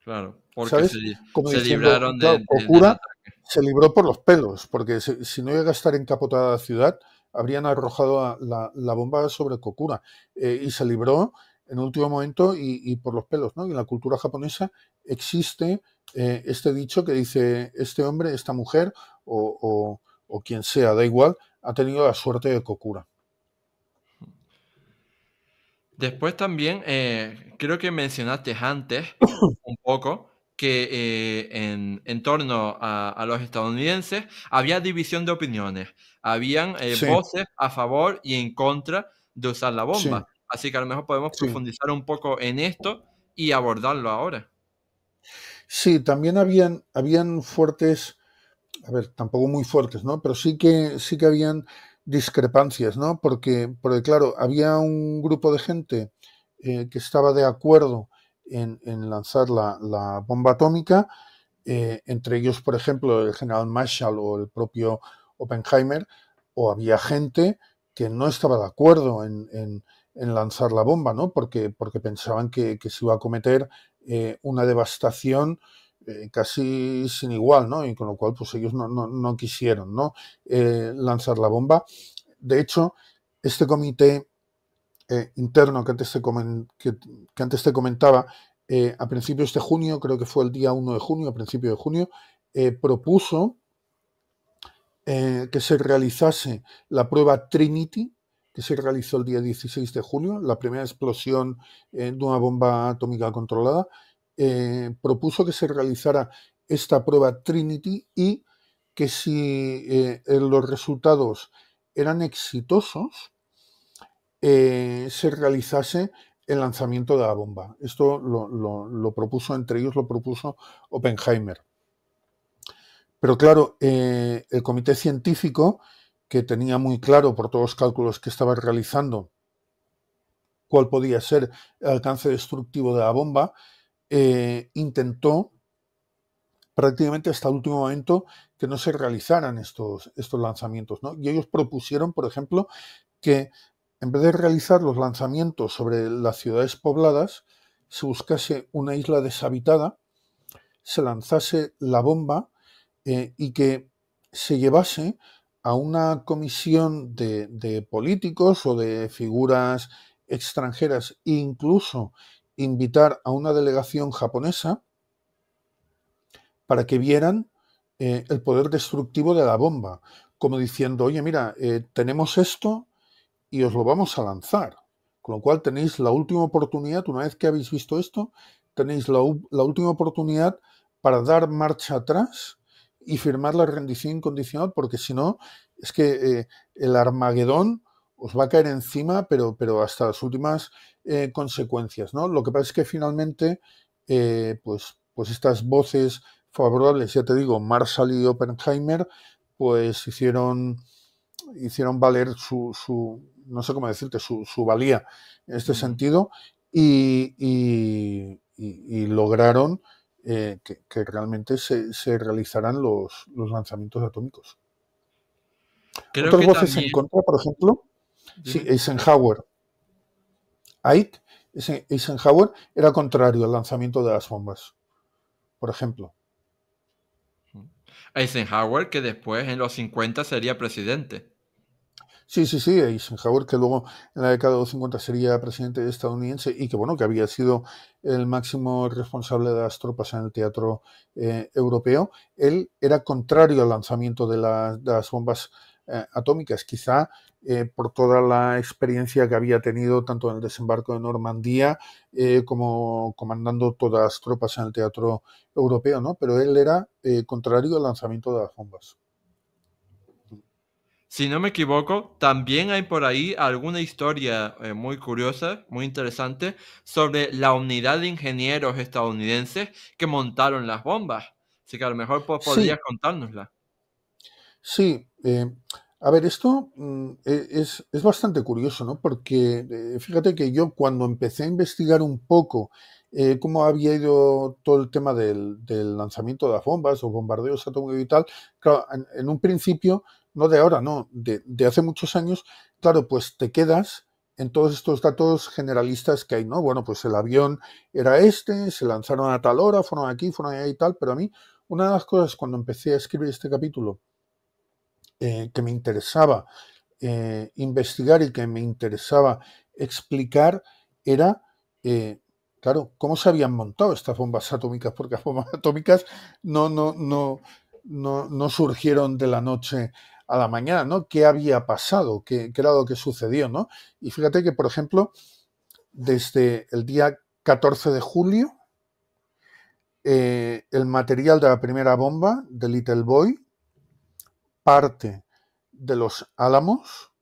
Claro, porque ¿sabes? Como se diciendo, libraron claro, del Kokura ataque. se libró por los pelos, porque si no llega a estar encapotada la ciudad, habrían arrojado la bomba sobre Kokura y se libró en último momento y por los pelos, ¿no? Y en la cultura japonesa existe este dicho que dice, este hombre, esta mujer o quien sea, da igual, ha tenido la suerte de Kokura. Después también creo que mencionaste antes un poco que en torno a los estadounidenses había división de opiniones. Habían Sí, voces a favor y en contra de usar la sí, bomba. Así que a lo mejor podemos sí. profundizar un poco en esto y abordarlo ahora. Sí, también habían fuertes, a ver, tampoco muy fuertes, ¿no? Pero sí que habían discrepancias, ¿no? Porque claro, había un grupo de gente que estaba de acuerdo en lanzar la bomba atómica, entre ellos, por ejemplo, el general Marshall o el propio Oppenheimer, o había gente que no estaba de acuerdo en lanzar la bomba, ¿no? Porque pensaban que se iba a cometer una devastación casi sin igual, ¿no? Y con lo cual, pues ellos no quisieron, ¿no? Lanzar la bomba. De hecho, este comité interno que antes te comentaba, a principios de junio, creo que fue el día 1 de junio, a principios de junio, propuso que se realizase la prueba Trinity, que se realizó el día 16 de julio, la primera explosión de una bomba atómica controlada, propuso que se realizara esta prueba Trinity y que si los resultados eran exitosos, se realizase el lanzamiento de la bomba. Esto lo propuso, entre ellos lo propuso Oppenheimer. Pero claro, el comité científico, que tenía muy claro por todos los cálculos que estaba realizando cuál podía ser el alcance destructivo de la bomba, intentó prácticamente hasta el último momento que no se realizaran estos lanzamientos, ¿no? Y ellos propusieron, por ejemplo, que en vez de realizar los lanzamientos sobre las ciudades pobladas, se buscase una isla deshabitada, se lanzase la bomba y que se llevase a una comisión de políticos o de figuras extranjeras, e incluso invitar a una delegación japonesa para que vieran el poder destructivo de la bomba, como diciendo, oye, mira, tenemos esto y os lo vamos a lanzar. Con lo cual tenéis la última oportunidad, una vez que habéis visto esto, tenéis la última oportunidad para dar marcha atrás y firmar la rendición incondicional, porque si no, es que el Armagedón os va a caer encima, pero hasta las últimas consecuencias, ¿no? Lo que pasa es que finalmente, pues estas voces favorables, ya te digo, Marshall y Oppenheimer, pues hicieron valer no sé cómo decirte, su valía en este Mm. sentido y lograron que realmente se realizaran los lanzamientos atómicos. Creo Otras que voces en también, contra, por ejemplo, sí, dime. Eisenhower. Eisenhower era contrario al lanzamiento de las bombas, por ejemplo. Eisenhower, que después en los 50 sería presidente. Sí, sí, sí, Eisenhower, que luego en la década de los 50 sería presidente estadounidense y que, bueno, que había sido el máximo responsable de las tropas en el teatro europeo, él era contrario al lanzamiento de las bombas atómicas, quizá por toda la experiencia que había tenido tanto en el desembarco de Normandía como comandando todas las tropas en el teatro europeo, ¿no? Pero él era contrario al lanzamiento de las bombas. Si no me equivoco, también hay por ahí alguna historia muy curiosa, muy interesante, sobre la unidad de ingenieros estadounidenses que montaron las bombas. Así que a lo mejor pues, podrías Sí, contárnosla. sí, a ver, esto es bastante curioso, ¿no? Porque fíjate que yo cuando empecé a investigar un poco cómo había ido todo el tema del lanzamiento de las bombas o bombardeos atómicos y tal, claro, en un principio, no de ahora, no, de hace muchos años, claro, pues te quedas en todos estos datos generalistas que hay, ¿no? Bueno, pues el avión era este, se lanzaron a tal hora, fueron aquí, fueron allá y tal, pero a mí, una de las cosas cuando empecé a escribir este capítulo, que me interesaba investigar y que me interesaba explicar era, claro, cómo se habían montado estas bombas atómicas, porque las bombas atómicas no surgieron de la noche a la mañana, ¿no? ¿Qué había pasado? ¿Qué era lo que sucedió, ¿no? Y fíjate que, por ejemplo, desde el día 14 de julio, el material de la primera bomba, de Little Boy, parte de los Álamos,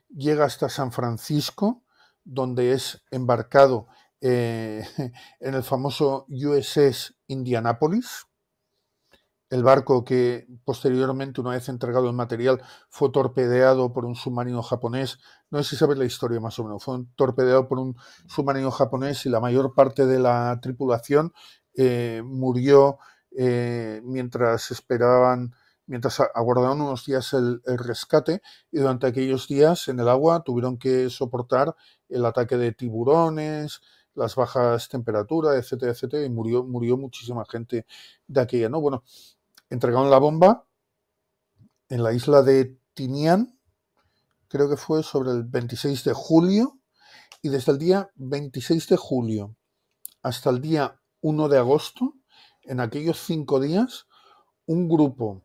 llega hasta San Francisco, donde es embarcado en el famoso USS Indianapolis, el barco que posteriormente, una vez entregado el material, fue torpedeado por un submarino japonés. No sé si sabes la historia más o menos. Fue torpedeado por un submarino japonés y la mayor parte de la tripulación murió mientras esperaban, mientras aguardaban unos días el rescate, y durante aquellos días en el agua tuvieron que soportar el ataque de tiburones, las bajas temperaturas, etcétera, etcétera, y murió muchísima gente de aquella, ¿no? Bueno, entregaron la bomba en la isla de Tinian, creo que fue sobre el 26 de julio, y desde el día 26 de julio hasta el día 1 de agosto, en aquellos 5 días, un grupo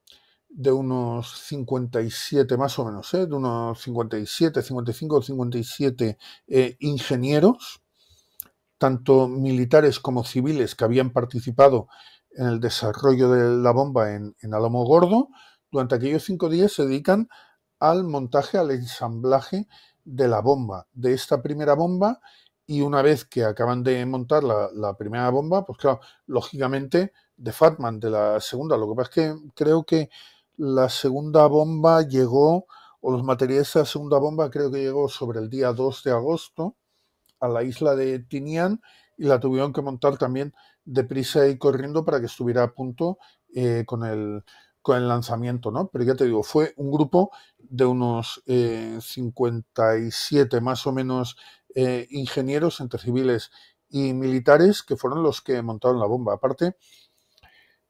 de unos 57 más o menos, de unos 57, 55 o 57 ingenieros, tanto militares como civiles que habían participado en el desarrollo de la bomba en Alamogordo, durante aquellos 5 días se dedican al montaje, al ensamblaje de la bomba, de esta primera bomba, y una vez que acaban de montar la primera bomba, pues claro, lógicamente de Fatman, de la segunda. Lo que pasa es que creo que la segunda bomba llegó, o los materiales de la segunda bomba creo que llegó sobre el día 2 de agosto, a la isla de Tinian, y la tuvieron que montar también deprisa y corriendo para que estuviera a punto con el lanzamiento, ¿no? Pero ya te digo, fue un grupo de unos 57 más o menos ingenieros entre civiles y militares que fueron los que montaron la bomba. Aparte,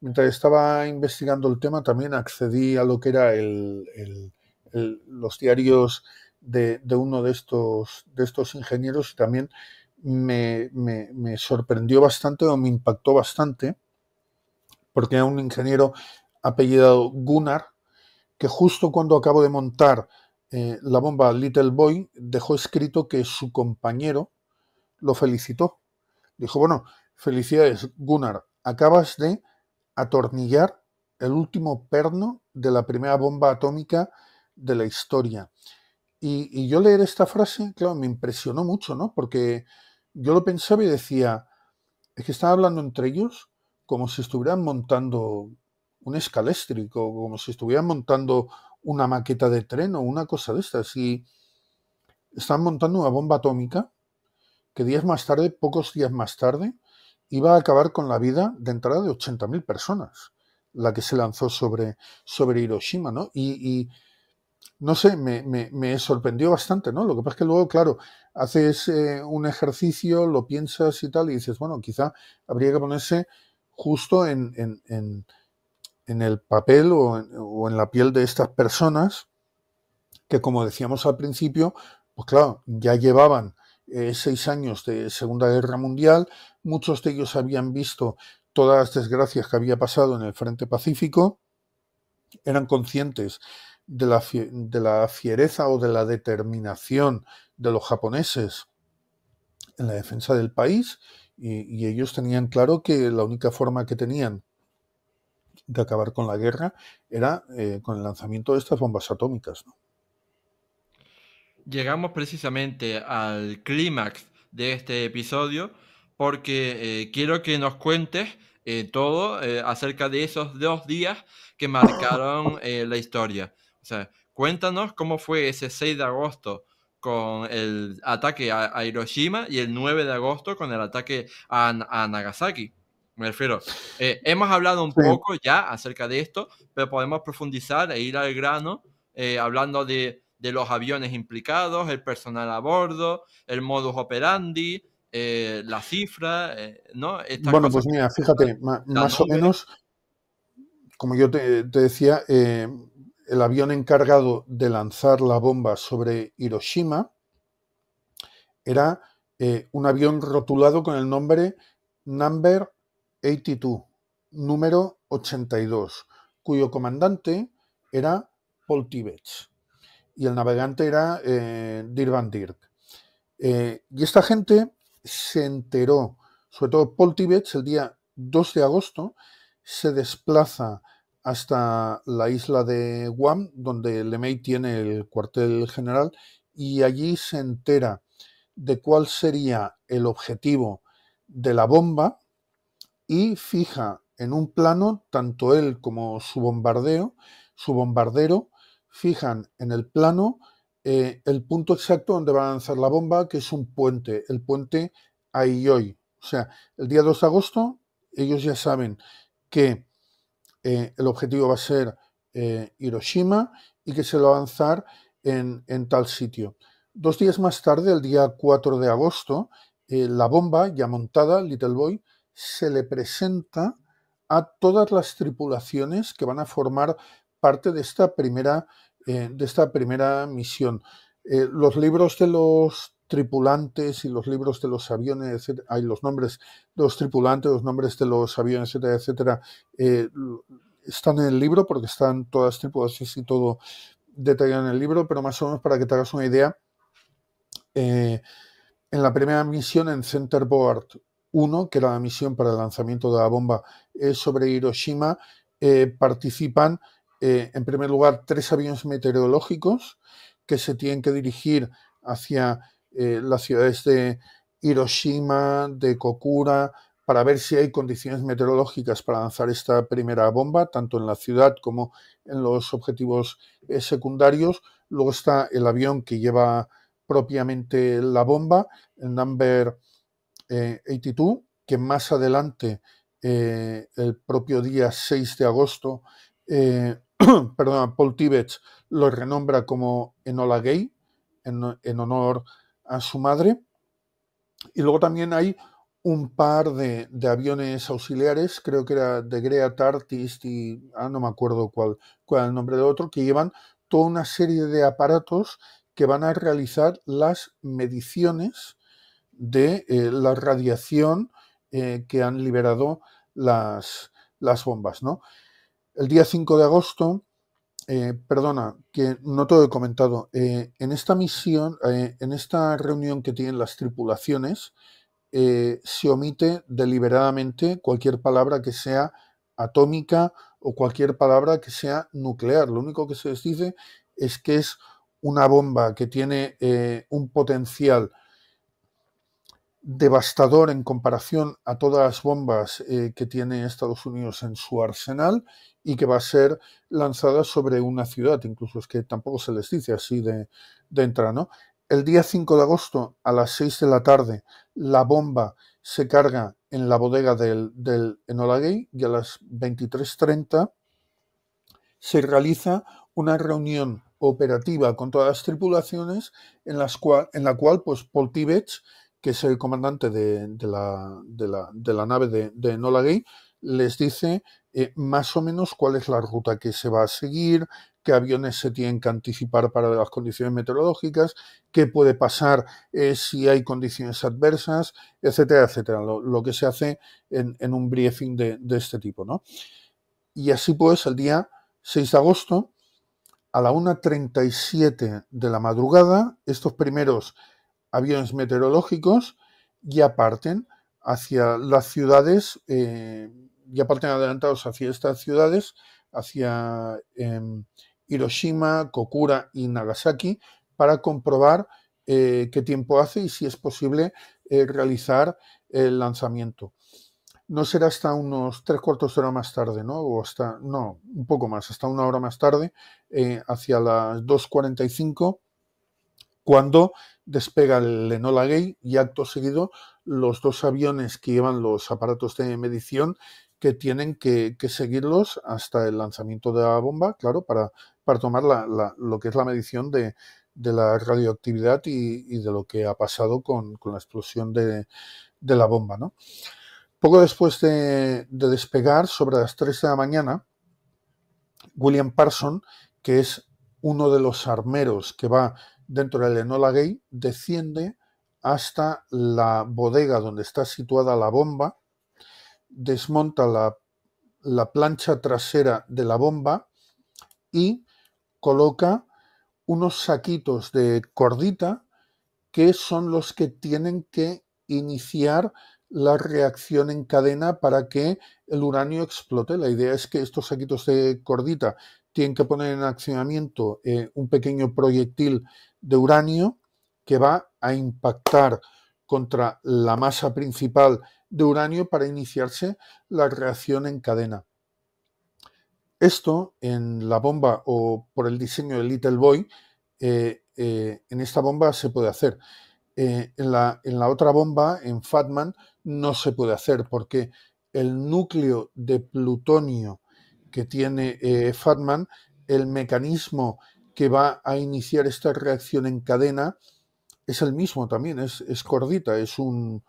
mientras estaba investigando el tema, también accedí a lo que era los diarios de uno de estos ingenieros, y también me sorprendió bastante o me impactó bastante, porque era un ingeniero apellidado Gunnar, que justo cuando acabo de montar la bomba Little Boy, dejó escrito que su compañero lo felicitó. Dijo, bueno, felicidades, Gunnar, acabas de atornillar el último perno de la primera bomba atómica de la historia. Y yo leer esta frase, claro, me impresionó mucho, ¿no? Porque yo lo pensaba y decía, es que están hablando entre ellos como si estuvieran montando un escaléstrico, como si estuvieran montando una maqueta de tren o una cosa de estas. estaban montando una bomba atómica que días más tarde, pocos días más tarde, iba a acabar con la vida de entrada de 80.000 personas, la que se lanzó sobre Hiroshima, ¿no? Y no sé, me sorprendió bastante, ¿no? Lo que pasa es que luego, claro, haces un ejercicio, lo piensas y tal, y dices, bueno, quizá habría que ponerse justo en el papel o en la piel de estas personas que, como decíamos al principio, pues claro, ya llevaban 6 años de Segunda Guerra Mundial, muchos de ellos habían visto todas las desgracias que había pasado en el Frente Pacífico, eran conscientes de la fiereza o de la determinación de los japoneses en la defensa del país y ellos tenían claro que la única forma que tenían de acabar con la guerra era con el lanzamiento de estas bombas atómicas, ¿no? Llegamos precisamente al clímax de este episodio porque quiero que nos cuentes todo acerca de esos 2 días que marcaron la historia. O sea, cuéntanos cómo fue ese 6 de agosto con el ataque a Hiroshima y el 9 de agosto con el ataque a Nagasaki. Me refiero, hemos hablado un Sí, poco ya acerca de esto, pero podemos profundizar e ir al grano hablando de los aviones implicados, el personal a bordo, el modus operandi, la cifra, ¿no? Estas bueno, cosas pues que mira, me comentas, fíjate, los más o nombres. menos, como yo te decía, el avión encargado de lanzar la bomba sobre Hiroshima era un avión rotulado con el nombre Number 82, número 82, cuyo comandante era Paul Tibbets y el navegante era Dirk van Dirk. Y esta gente se enteró, sobre todo Paul Tibbets, el día 2 de agosto, se desplaza hasta la isla de Guam, donde LeMay tiene el cuartel general, y allí se entera de cuál sería el objetivo de la bomba y fija en un plano, tanto él como su bombardero, fijan en el plano el punto exacto donde va a lanzar la bomba, que es un puente, el puente Aiyoi. O sea, el día 2 de agosto ellos ya saben que el objetivo va a ser Hiroshima y que se lo va a lanzar en tal sitio. 2 días más tarde, el día 4 de agosto, la bomba ya montada, Little Boy, se le presenta a todas las tripulaciones que van a formar parte de esta primera misión. Los libros de los tripulantes y los libros de los aviones, etcétera, hay los nombres de los tripulantes, los nombres de los aviones, etcétera, etcétera, están en el libro porque están todas las tripulaciones y todo detallado en el libro, pero más o menos para que te hagas una idea, eh, en la primera misión en Centerboard 1, que era la misión para el lanzamiento de la bomba sobre Hiroshima, participan en primer lugar 3 aviones meteorológicos que se tienen que dirigir hacia las ciudades de Hiroshima, de Kokura, para ver si hay condiciones meteorológicas para lanzar esta primera bomba, tanto en la ciudad como en los objetivos secundarios. Luego está el avión que lleva propiamente la bomba, el Number 82, que más adelante, el propio día 6 de agosto, perdón, Paul Tibbets lo renombra como Enola Gay, en honor a su madre. Y luego también hay un par de aviones auxiliares, creo que era de Great Artist y no me acuerdo cuál es el nombre de otro, que llevan toda una serie de aparatos que van a realizar las mediciones de la radiación que han liberado las bombas, ¿no? El día 5 de agosto, perdona, que no te lo he comentado, en esta misión, en esta reunión que tienen las tripulaciones, se omite deliberadamente cualquier palabra que sea atómica o cualquier palabra que sea nuclear. Lo único que se les dice es que es una bomba que tiene un potencial devastador en comparación a todas las bombas que tiene Estados Unidos en su arsenal y que va a ser lanzada sobre una ciudad, incluso es que tampoco se les dice así de entrada, ¿no? El día 5 de agosto a las 6 de la tarde la bomba se carga en la bodega del Enola Gay y a las 23:30 se realiza una reunión operativa con todas las tripulaciones en la cual pues, Paul Tibbets, que es el comandante de la nave de Enola Gay, les dice más o menos cuál es la ruta que se va a seguir, qué aviones se tienen que anticipar para las condiciones meteorológicas, qué puede pasar si hay condiciones adversas, etcétera, etcétera. Lo que se hace en un briefing de este tipo, ¿no? Y así pues, el día 6 de agosto, a la 1:37 de la madrugada, estos primeros aviones meteorológicos ya parten hacia las ciudades, ya parten adelantados hacia estas ciudades, hacia Hiroshima, Kokura y Nagasaki, para comprobar qué tiempo hace y si es posible realizar el lanzamiento. No será hasta unos 3/4 de hora más tarde, ¿no? O hasta, no, un poco más, hasta una hora más tarde, hacia las 2:45, cuando despega el Enola Gay y acto seguido los dos aviones que llevan los aparatos de medición que tienen que seguirlos hasta el lanzamiento de la bomba, claro, para tomar lo que es la medición de la radioactividad y de lo que ha pasado con la explosión de la bomba, ¿no? Poco después de despegar, sobre las 3 de la mañana, William Parson, que es uno de los armeros que va dentro del Enola Gay, desciende hasta la bodega donde está situada la bomba, desmonta la plancha trasera de la bomba y coloca unos saquitos de cordita que son los que tienen que iniciar la reacción en cadena para que el uranio explote. La idea es que estos saquitos de cordita tienen que poner en accionamiento un pequeño proyectil de uranio que va a impactar contra la masa principal de uranio para iniciarse la reacción en cadena. Esto en la bomba o por el diseño de Little Boy, en esta bomba se puede hacer. En la otra bomba, en Fat Man, no se puede hacer porque el núcleo de plutonio que tiene Fat Man, el mecanismo que va a iniciar esta reacción en cadena es el mismo también, es cordita, es un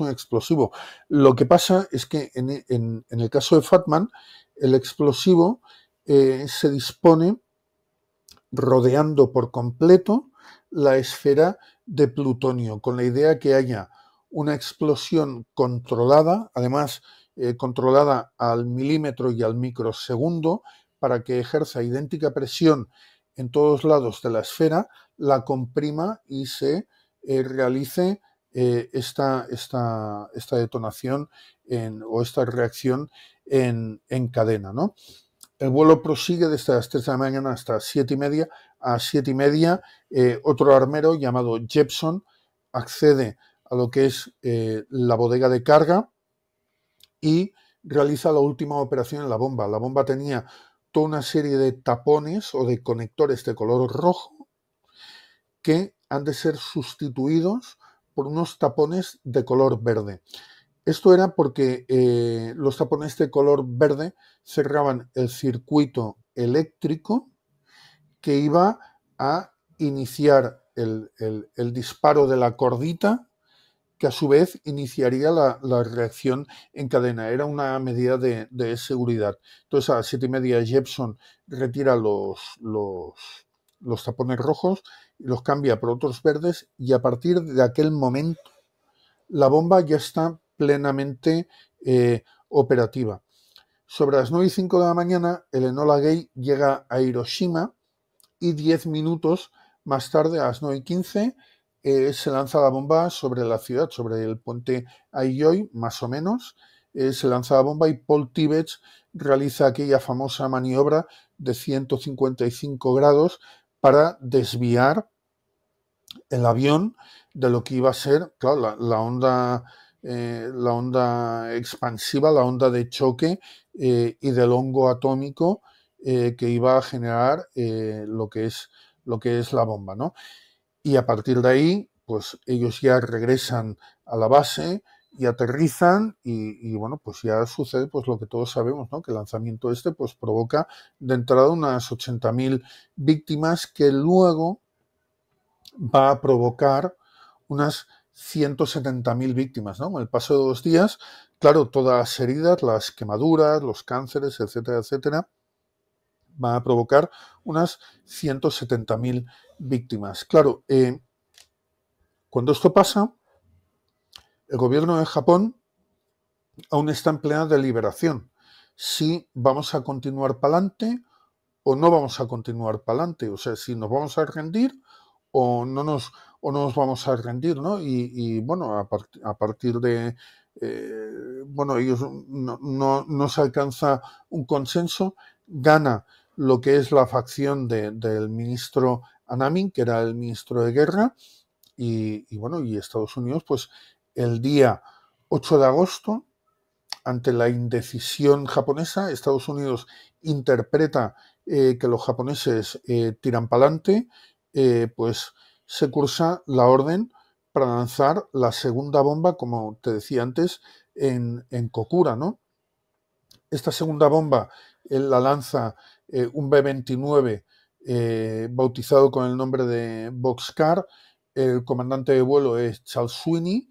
explosivo. Lo que pasa es que en el caso de Fat Man, el explosivo se dispone rodeando por completo la esfera de plutonio, con la idea que haya una explosión controlada, además controlada al milímetro y al microsegundo, para que ejerza idéntica presión en todos lados de la esfera, la comprima y se realice esta detonación o esta reacción en cadena, ¿no? El vuelo prosigue desde las 3 de la mañana hasta 7:30. A 7:30, otro armero llamado Jepson accede a lo que es la bodega de carga y realiza la última operación en la bomba. La bomba tenía toda una serie de tapones o de conectores de color rojo que han de ser sustituidos por unos tapones de color verde. Esto era porque los tapones de color verde cerraban el circuito eléctrico que iba a iniciar el disparo de la cordita, que a su vez iniciaría la reacción en cadena. Era una medida de seguridad. Entonces a las 7:30 Jepson retira los tapones rojos y los cambia por otros verdes y a partir de aquel momento la bomba ya está plenamente operativa. Sobre las 9:05 de la mañana, el Enola Gay llega a Hiroshima y 10 minutos más tarde, a las 9:15, se lanza la bomba sobre la ciudad, sobre el puente Aioi, más o menos. Se lanza la bomba y Paul Tibbets realiza aquella famosa maniobra de 155 grados para desviar el avión de lo que iba a ser, claro, la onda expansiva, la onda de choque y del hongo atómico que iba a generar lo que es lo que es la bomba, ¿no? Y a partir de ahí, pues ellos ya regresan a la base y aterrizan y bueno, pues ya sucede pues lo que todos sabemos, ¿no? Que el lanzamiento este pues provoca de entrada unas 80.000 víctimas que luego va a provocar unas 170.000 víctimas, ¿no? Con el paso de 2 días, claro, todas las heridas, las quemaduras, los cánceres, etcétera, etcétera, van a provocar unas 170.000 víctimas. Claro, cuando esto pasa, el gobierno de Japón aún está en plena deliberación si vamos a continuar para adelante o no vamos a continuar para adelante, o sea, si nos vamos a rendir o no nos vamos a rendir, ¿no? Y bueno, a partir de, bueno, ellos no se alcanza un consenso, gana lo que es la facción del ministro Anami, que era el ministro de guerra, y bueno, y Estados Unidos, pues el día 8 de agosto, ante la indecisión japonesa, Estados Unidos interpreta que los japoneses tiran para adelante, pues se cursa la orden para lanzar la segunda bomba, como te decía antes, en Kokura, ¿no? Esta segunda bomba la lanza un B-29 bautizado con el nombre de Boxcar. El comandante de vuelo es Charles Sweeney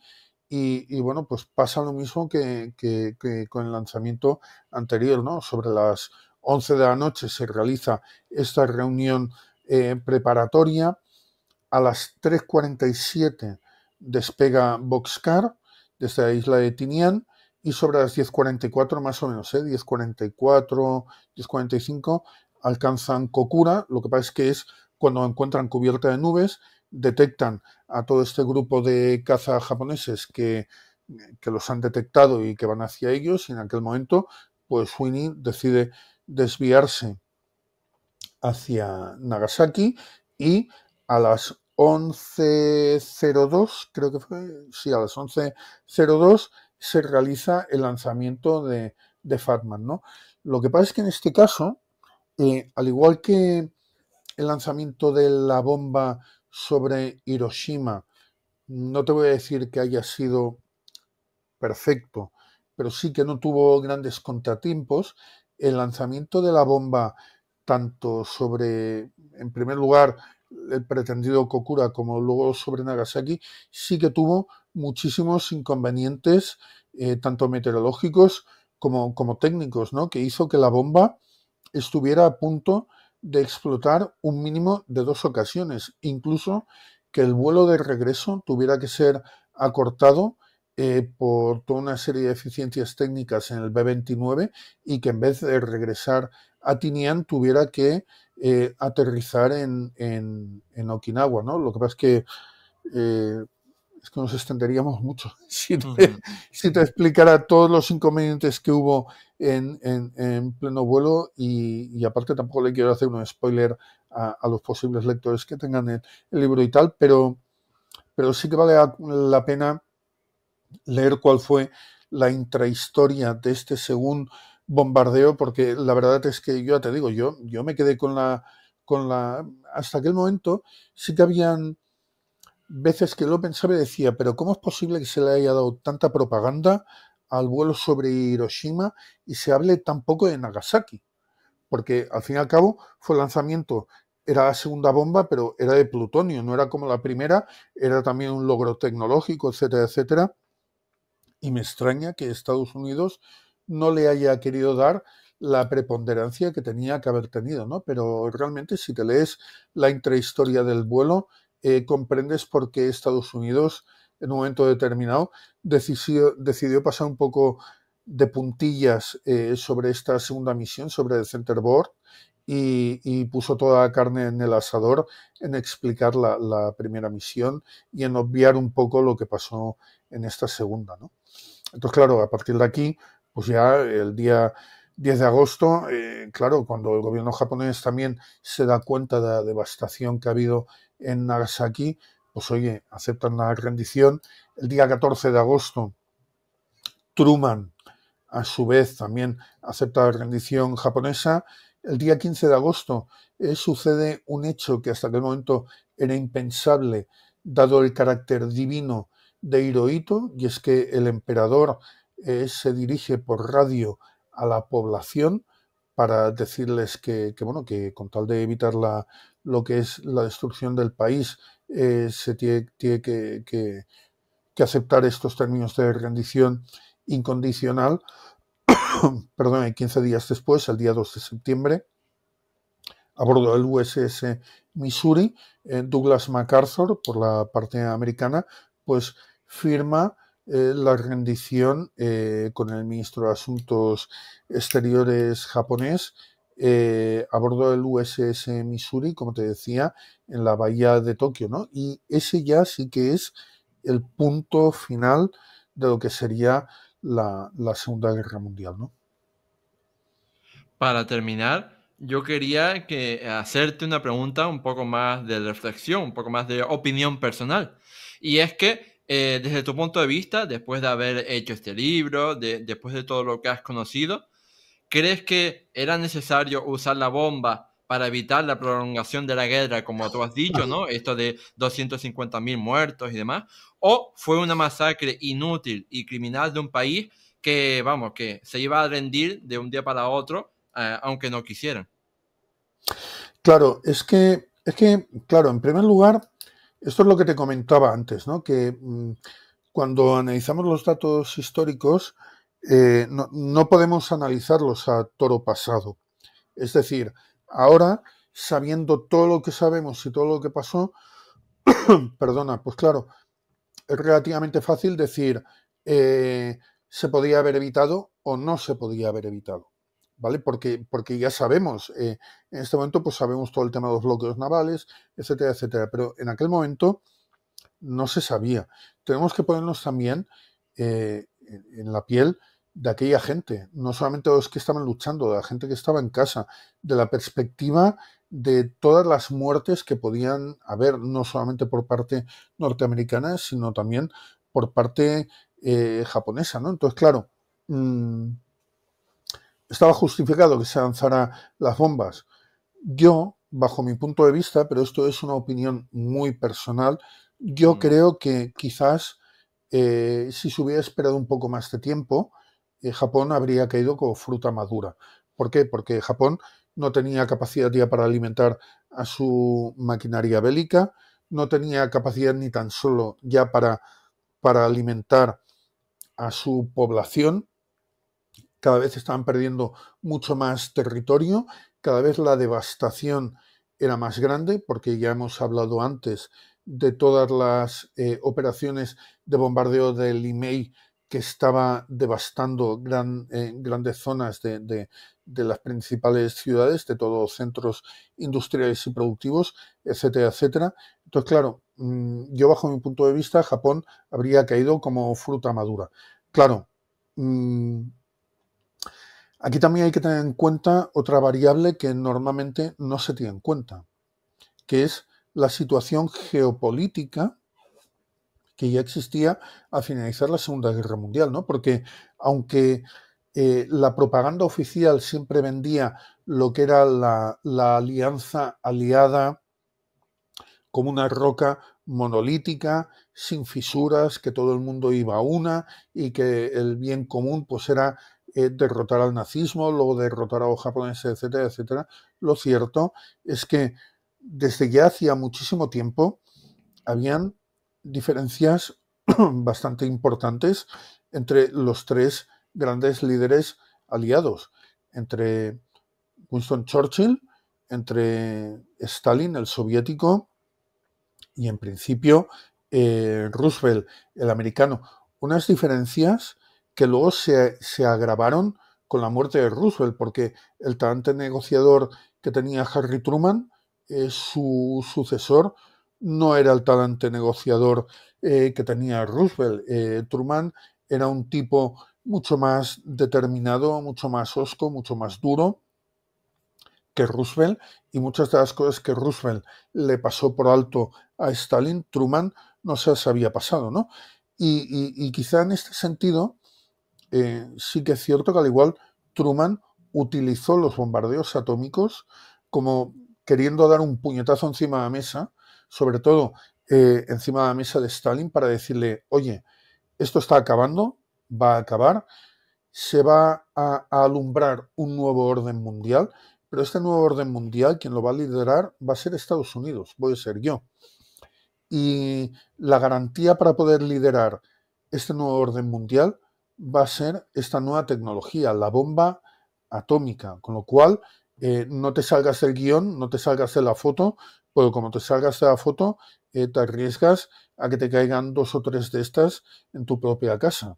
y bueno, pues pasa lo mismo que con el lanzamiento anterior, ¿no? Sobre las 11 de la noche se realiza esta reunión preparatoria. A las 3:47 despega Boxcar desde la isla de Tinian y sobre las 10:44 más o menos, 10:44, 10:45 alcanzan Kokura. Lo que pasa es que es cuando encuentran cubierta de nubes, detectan a todo este grupo de caza japoneses que los han detectado y que van hacia ellos, y en aquel momento pues Sweeney decide desviarse hacia Nagasaki y a las 11:02, creo que fue, sí, a las 11:02 se realiza el lanzamiento de Fatman, ¿no? Lo que pasa es que en este caso, al igual que el lanzamiento de la bomba sobre Hiroshima, no te voy a decir que haya sido perfecto, pero sí que no tuvo grandes contratiempos. El lanzamiento de la bomba, tanto sobre, en primer lugar, el pretendido Kokura, como luego sobre Nagasaki, sí que tuvo muchísimos inconvenientes, tanto meteorológicos como técnicos, ¿no? Que hizo que la bomba estuviera a punto de explotar un mínimo de 2 ocasiones, incluso que el vuelo de regreso tuviera que ser acortado por toda una serie de deficiencias técnicas en el B-29 y que en vez de regresar a Tinian tuviera que aterrizar en Okinawa, ¿no? Lo que pasa eh, es que nos extenderíamos mucho si te explicara todos los inconvenientes que hubo en pleno vuelo y aparte tampoco le quiero hacer un spoiler a los posibles lectores que tengan el libro y tal, pero sí que vale la pena leer cuál fue la intrahistoria de este segundo bombardeo, porque la verdad es que yo ya te digo, yo me quedé hasta aquel momento sí que habían veces que lo pensaba y decía, pero ¿cómo es posible que se le haya dado tanta propaganda al vuelo sobre Hiroshima y se hable tan poco de Nagasaki? Porque al fin y al cabo fue el lanzamiento, era la segunda bomba, pero era de plutonio, no era como la primera, era también un logro tecnológico, etcétera, etcétera. Y me extraña que Estados Unidos no le haya querido dar la preponderancia que tenía que haber tenido, ¿no? Pero realmente si te lees la intrahistoria del vuelo, comprendes por qué Estados Unidos en un momento determinado decidió pasar un poco de puntillas sobre esta segunda misión, sobre el Centerboard, y puso toda la carne en el asador en explicar la primera misión y en obviar un poco lo que pasó en esta segunda, ¿no? Entonces, claro, a partir de aquí, pues ya el día 10 de agosto, claro, cuando el gobierno japonés también se da cuenta de la devastación que ha habido en Nagasaki, pues oye, aceptan la rendición. El día 14 de agosto, Truman, a su vez, también acepta la rendición japonesa el día 15 de agosto sucede un hecho que hasta aquel momento era impensable, dado el carácter divino de Hirohito, y es que el emperador se dirige por radio a la población para decirles bueno, que con tal de evitar lo que es la destrucción del país, se tiene que aceptar estos términos de rendición incondicional. Perdón, 15 días después, el día 2 de septiembre, a bordo del USS Missouri, Douglas MacArthur, por la parte americana, pues firma la rendición con el ministro de Asuntos Exteriores japonés a bordo del USS Missouri, como te decía, en la bahía de Tokio, ¿no? Y ese ya sí que es el punto final de lo que sería la Segunda Guerra Mundial, ¿no? Para terminar, yo quería hacerte una pregunta un poco más de reflexión, un poco más de opinión personal. Y es que, desde tu punto de vista, después de haber hecho este libro, después de todo lo que has conocido, ¿crees que era necesario usar la bomba para evitar la prolongación de la guerra, como tú has dicho, ¿no? Esto de 250.000 muertos y demás. ¿O fue una masacre inútil y criminal de un país que, vamos, que se iba a rendir de un día para otro, aunque no quisieran? Claro, claro, en primer lugar, esto es lo que te comentaba antes, ¿no? Que cuando analizamos los datos históricos, no podemos analizarlos a toro pasado. Es decir, ahora, sabiendo todo lo que sabemos y todo lo que pasó, perdona, pues claro, es relativamente fácil decir se podía haber evitado o no se podía haber evitado. ¿Vale? Porque ya sabemos, en este momento pues sabemos todo el tema de los bloqueos navales, etcétera, etcétera, pero en aquel momento no se sabía. Tenemos que ponernos también en la piel de aquella gente, no solamente de los que estaban luchando, de la gente que estaba en casa, de la perspectiva de todas las muertes que podían haber, no solamente por parte norteamericana, sino también por parte japonesa, ¿no? Entonces, claro, estaba justificado que se lanzara las bombas. Yo, bajo mi punto de vista, pero esto es una opinión muy personal, yo Mm. creo que quizás si se hubiera esperado un poco más de tiempo, Japón habría caído como fruta madura. ¿Por qué? Porque Japón no tenía capacidad ya para alimentar a su maquinaria bélica, no tenía capacidad ni tan solo ya para alimentar a su población. Cada vez estaban perdiendo mucho más territorio, cada vez la devastación era más grande, porque ya hemos hablado antes de todas las operaciones de bombardeo del IMEI que estaba devastando grandes zonas de las principales ciudades, de todos los centros industriales y productivos, etcétera, etcétera. Entonces, claro, yo bajo mi punto de vista, Japón habría caído como fruta madura. Claro, aquí también hay que tener en cuenta otra variable que normalmente no se tiene en cuenta, que es la situación geopolítica que ya existía al finalizar la Segunda Guerra Mundial, ¿no? Porque aunque la propaganda oficial siempre vendía lo que era la alianza aliada como una roca monolítica, sin fisuras, que todo el mundo iba a una y que el bien común pues era derrotar al nazismo, luego derrotar a los japoneses, etcétera, etcétera. Lo cierto es que desde ya hacía muchísimo tiempo habían diferencias bastante importantes entre los tres grandes líderes aliados, entre Winston Churchill, entre Stalin, el soviético, y en principio Roosevelt, el americano. Unas diferencias que luego se agravaron con la muerte de Roosevelt, porque el talante negociador que tenía Harry Truman, su sucesor, no era el talante negociador que tenía Roosevelt. Truman era un tipo mucho más determinado, mucho más hosco, mucho más duro que Roosevelt, y muchas de las cosas que Roosevelt le pasó por alto a Stalin, Truman no se las había pasado, ¿no? Y quizá en este sentido sí que es cierto que al igual Truman utilizó los bombardeos atómicos como queriendo dar un puñetazo encima de la mesa, sobre todo encima de la mesa de Stalin, para decirle, oye, esto está acabando, va a acabar, se va a alumbrar un nuevo orden mundial, pero este nuevo orden mundial, quien lo va a liderar va a ser Estados Unidos, voy a ser yo. Y la garantía para poder liderar este nuevo orden mundial va a ser esta nueva tecnología, la bomba atómica, con lo cual no te salgas del guión, no te salgas de la foto, porque como te salgas de la foto, te arriesgas a que te caigan 2 o 3 de estas en tu propia casa.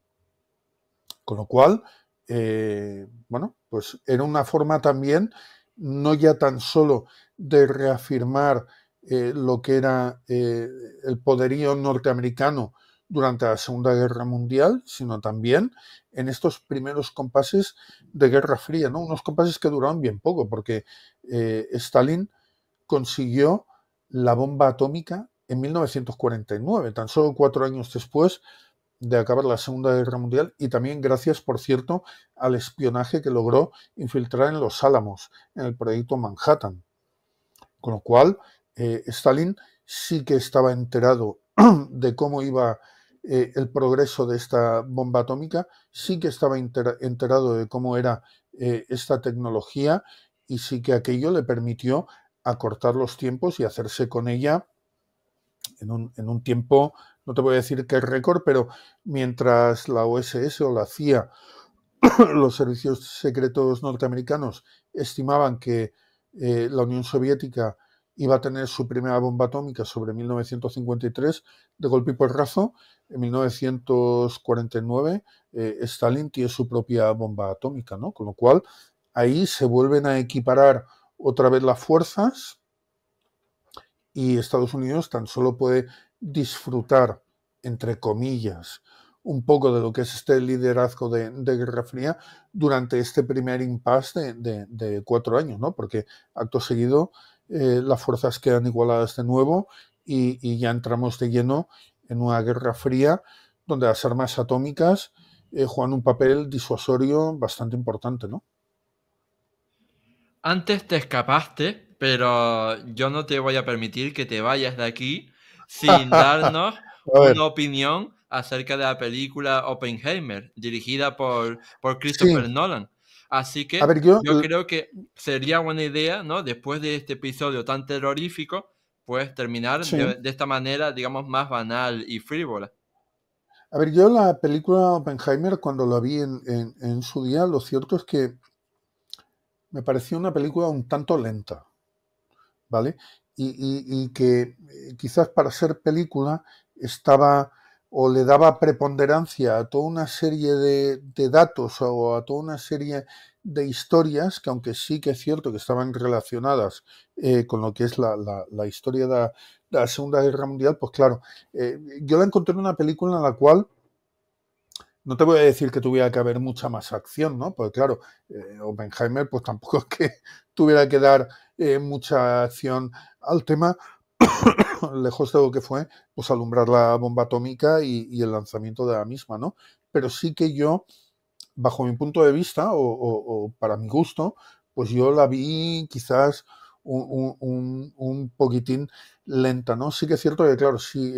Con lo cual, bueno, pues era una forma también, no ya tan solo de reafirmar lo que era el poderío norteamericano durante la Segunda Guerra Mundial, sino también en estos primeros compases de Guerra Fría, ¿no? Unos compases que duraron bien poco, porque Stalin consiguió la bomba atómica en 1949, tan solo 4 años después de acabar la Segunda Guerra Mundial, y también gracias, por cierto, al espionaje que logró infiltrar en los Álamos, en el proyecto Manhattan. Con lo cual, Stalin sí que estaba enterado de cómo iba el progreso de esta bomba atómica, sí que estaba enterado de cómo era esta tecnología, y sí que aquello le permitió acortar los tiempos y hacerse con ella en un tiempo, no te voy a decir que es récord, pero mientras la OSS o la CIA, los servicios secretos norteamericanos, estimaban que la Unión Soviética iba a tener su primera bomba atómica sobre 1953, de golpe y porrazo, en 1949 Stalin tiene su propia bomba atómica, ¿no? Con lo cual ahí se vuelven a equiparar otra vez las fuerzas, y Estados Unidos tan solo puede disfrutar, entre comillas, un poco de lo que es este liderazgo de Guerra Fría durante este primer impasse de 4 años, ¿no? Porque acto seguido las fuerzas quedan igualadas de nuevo, y ya entramos de lleno en una Guerra Fría donde las armas atómicas juegan un papel disuasorio bastante importante, ¿no? Antes te escapaste, pero yo no te voy a permitir que te vayas de aquí sin darnos A una ver, opinión acerca de la película Oppenheimer, dirigida por sí, Christopher Nolan. Así a que ver, yo, yo creo que sería buena idea, ¿no? Después de este episodio tan terrorífico, pues terminar sí. de esta manera, digamos, más banal y frívola. A ver, yo la película Oppenheimer, cuando la vi en su día, lo cierto es que me pareció una película un tanto lenta, ¿vale? Y que quizás para ser película estaba o le daba preponderancia a toda una serie de datos o a toda una serie de historias que, aunque sí que es cierto que estaban relacionadas con lo que es la historia de la Segunda Guerra Mundial, pues claro, yo la encontré en una película en la cual no te voy a decir que tuviera que haber mucha más acción, ¿no? Porque claro, Oppenheimer pues tampoco es que tuviera que dar mucha acción al tema, lejos de lo que fue pues alumbrar la bomba atómica y el lanzamiento de la misma, ¿no? Pero sí que yo, bajo mi punto de vista o para mi gusto, pues yo la vi quizás un poquitín lenta, ¿no? Sí que es cierto que, claro, sí,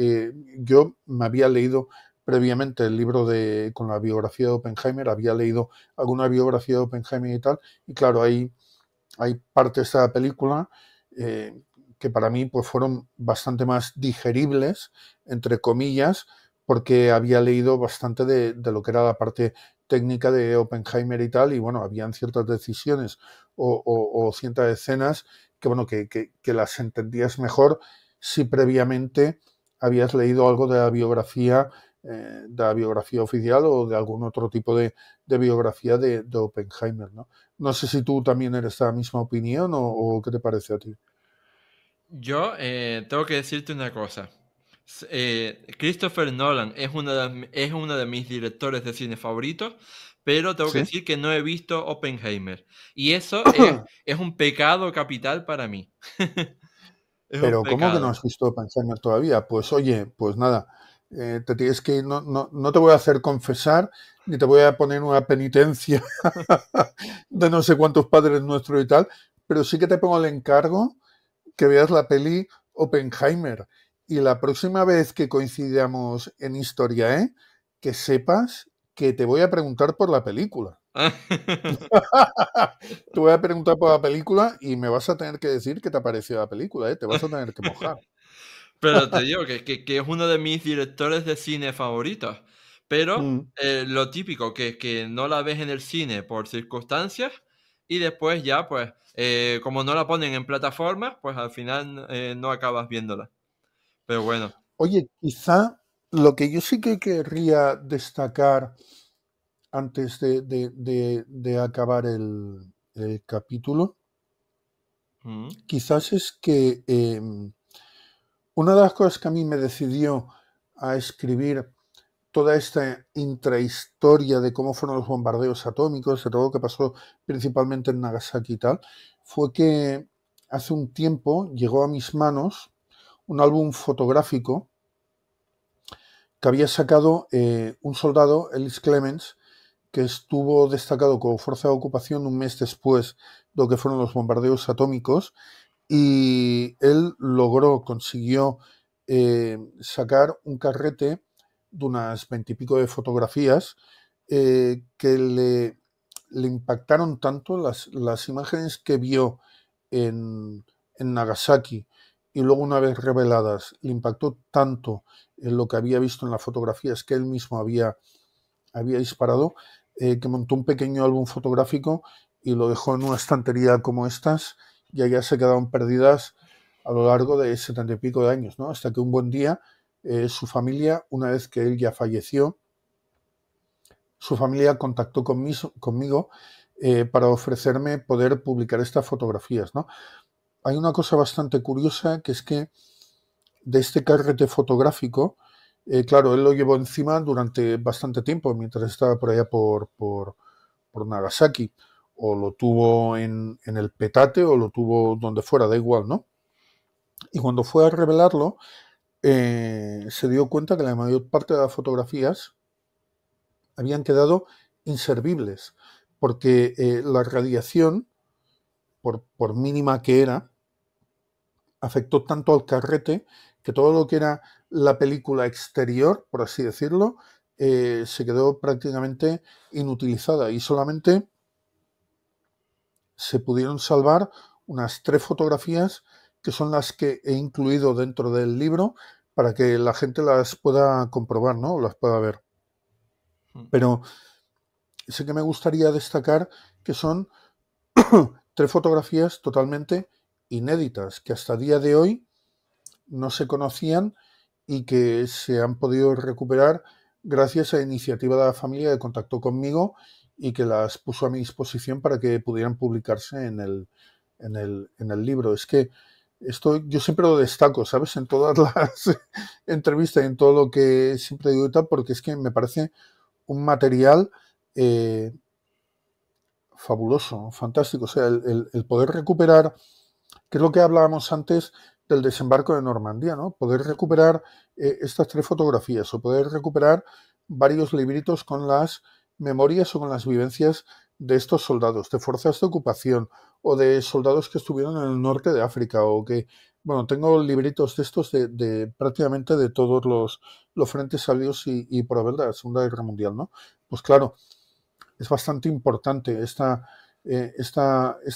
yo me había leído previamente el libro con la biografía de Oppenheimer, había leído alguna biografía de Oppenheimer y tal, y claro, hay partes de la película eh, que para mí pues fueron bastante más digeribles, entre comillas, porque había leído bastante de lo que era la parte técnica de Oppenheimer y tal, y bueno, habían ciertas decisiones o ciertas escenas que, bueno, que las entendías mejor si previamente habías leído algo de la biografía oficial o de algún otro tipo de biografía de Oppenheimer, ¿no? No sé si tú también eres de la misma opinión o qué te parece a ti. Yo tengo que decirte una cosa. Christopher Nolan es uno de mis directores de cine favoritos, pero tengo que Sí. decir que no he visto Oppenheimer. Y eso es un pecado capital para mí. Es un Pero ¿cómo que no pecado. has visto Oppenheimer todavía? Pues oye, pues nada, te tienes que ir, no te voy a hacer confesar, ni te voy a poner una penitencia de no sé cuántos padres nuestros y tal, pero sí que te pongo el encargo que veas la peli Oppenheimer. Y la próxima vez que coincidamos en historia, que sepas que te voy a preguntar por la película. Te voy a preguntar por la película y me vas a tener que decir qué te ha parecido la película, ¿eh? Te vas a tener que mojar. Pero te digo que es uno de mis directores de cine favoritos. Pero Mm. lo típico, que no la ves en el cine por circunstancias y después ya, pues, como no la ponen en plataformas, pues al final no acabas viéndola. Pero bueno. Oye, quizá lo que yo sí que querría destacar antes de acabar el capítulo, Mm, quizás es que una de las cosas que a mí me decidió a escribir toda esta intrahistoria de cómo fueron los bombardeos atómicos, de todo lo que pasó principalmente en Nagasaki y tal, fue que hace un tiempo llegó a mis manos un álbum fotográfico que había sacado un soldado, Ellis Clements, que estuvo destacado como fuerza de ocupación un mes después de lo que fueron los bombardeos atómicos, y él consiguió sacar un carrete de unas 20 y pico de fotografías que le impactaron tanto las imágenes que vio en Nagasaki y luego una vez reveladas, le impactó tanto en lo que había visto en las fotografías que él mismo había disparado, que montó un pequeño álbum fotográfico y lo dejó en una estantería como estas, y allá se quedaron perdidas a lo largo de 70 y pico de años, ¿no? Hasta que un buen día su familia, una vez que él ya falleció, su familia contactó conmigo para ofrecerme poder publicar estas fotografías, ¿no? Hay una cosa bastante curiosa, que es que de este carrete fotográfico, claro, él lo llevó encima durante bastante tiempo, mientras estaba por allá por Nagasaki, o lo tuvo en el petate, o lo tuvo donde fuera, da igual, ¿no? Y cuando fue a revelarlo, se dio cuenta que la mayor parte de las fotografías habían quedado inservibles, porque la radiación, por mínima que era, afectó tanto al carrete que todo lo que era la película exterior, por así decirlo, se quedó prácticamente inutilizada, y solamente se pudieron salvar unas 3 fotografías, que son las que he incluido dentro del libro para que la gente las pueda comprobar, ¿no? Las pueda ver. mm. Pero sí que me gustaría destacar que son 3 fotografías totalmente inéditas, que hasta día de hoy no se conocían y que se han podido recuperar gracias a la iniciativa de la familia que contactó conmigo y que las puso a mi disposición para que pudieran publicarse en el libro. Es que esto yo siempre lo destaco, ¿sabes? En todas las entrevistas y en todo lo que siempre digo y tal, porque es que me parece un material eh, fabuloso, fantástico. O sea, el poder recuperar, que es lo que hablábamos antes del desembarco de Normandía, ¿no? Poder recuperar estas 3 fotografías, o poder recuperar varios libritos con las memorias o con las vivencias de estos soldados, de fuerzas de ocupación, o de soldados que estuvieron en el norte de África, o que, bueno, tengo libritos de estos de prácticamente de todos los frentes salidos y por haber de la Segunda Guerra Mundial, ¿no? Pues claro, es bastante importante esta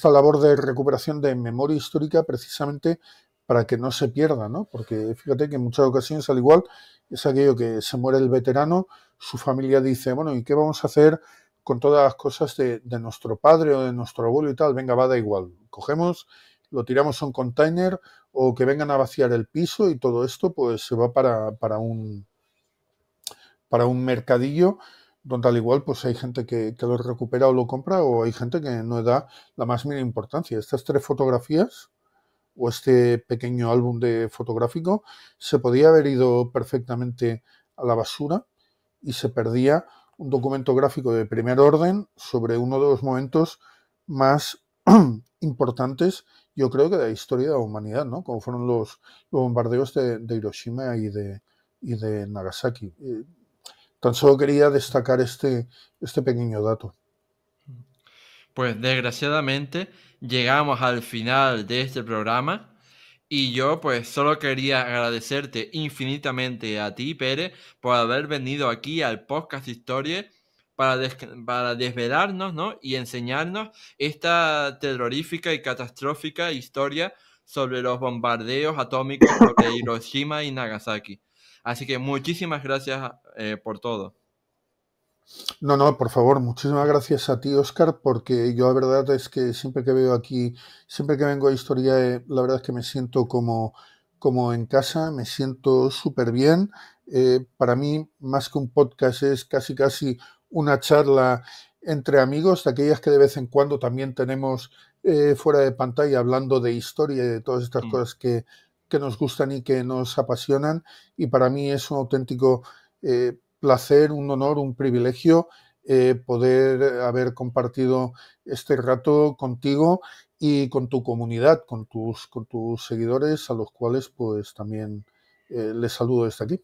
labor de recuperación de memoria histórica, precisamente para que no se pierda, ¿no? Porque fíjate que en muchas ocasiones, al igual, es aquello que se muere el veterano, su familia dice, bueno, ¿y qué vamos a hacer con todas las cosas de nuestro padre o de nuestro abuelo y tal? Venga, va, da igual. Cogemos, lo tiramos a un container, o que vengan a vaciar el piso, y todo esto pues se va para un mercadillo, donde al igual pues hay gente que lo recupera o lo compra, o hay gente que no da la más mínima importancia. Estas 3 fotografías, o este pequeño álbum de fotográfico, se podía haber ido perfectamente a la basura, y se perdía un documento gráfico de primer orden sobre uno de los momentos más importantes, yo creo, que de la historia de la humanidad, ¿no? Como fueron los bombardeos de Hiroshima y de Nagasaki. Tan solo quería destacar este pequeño dato. Pues desgraciadamente llegamos al final de este programa y yo pues solo quería agradecerte infinitamente a ti, Pérez, por haber venido aquí al podcast Historia para desvelarnos, ¿no? Y enseñarnos esta terrorífica y catastrófica historia sobre los bombardeos atómicos sobre Hiroshima y Nagasaki. Así que muchísimas gracias por todo. No, no, por favor, muchísimas gracias a ti, Óscar, porque yo la verdad es que siempre que veo aquí, siempre que vengo a Historia, la verdad es que me siento como en casa, me siento súper bien. Para mí, más que un podcast, es casi casi una charla entre amigos, de aquellas que de vez en cuando también tenemos fuera de pantalla, hablando de historia y de todas estas Mm. cosas que nos gustan y que nos apasionan. Y para mí es un auténtico placer, un honor, un privilegio poder haber compartido este rato contigo y con tu comunidad, con tus seguidores, a los cuales pues también les saludo desde aquí.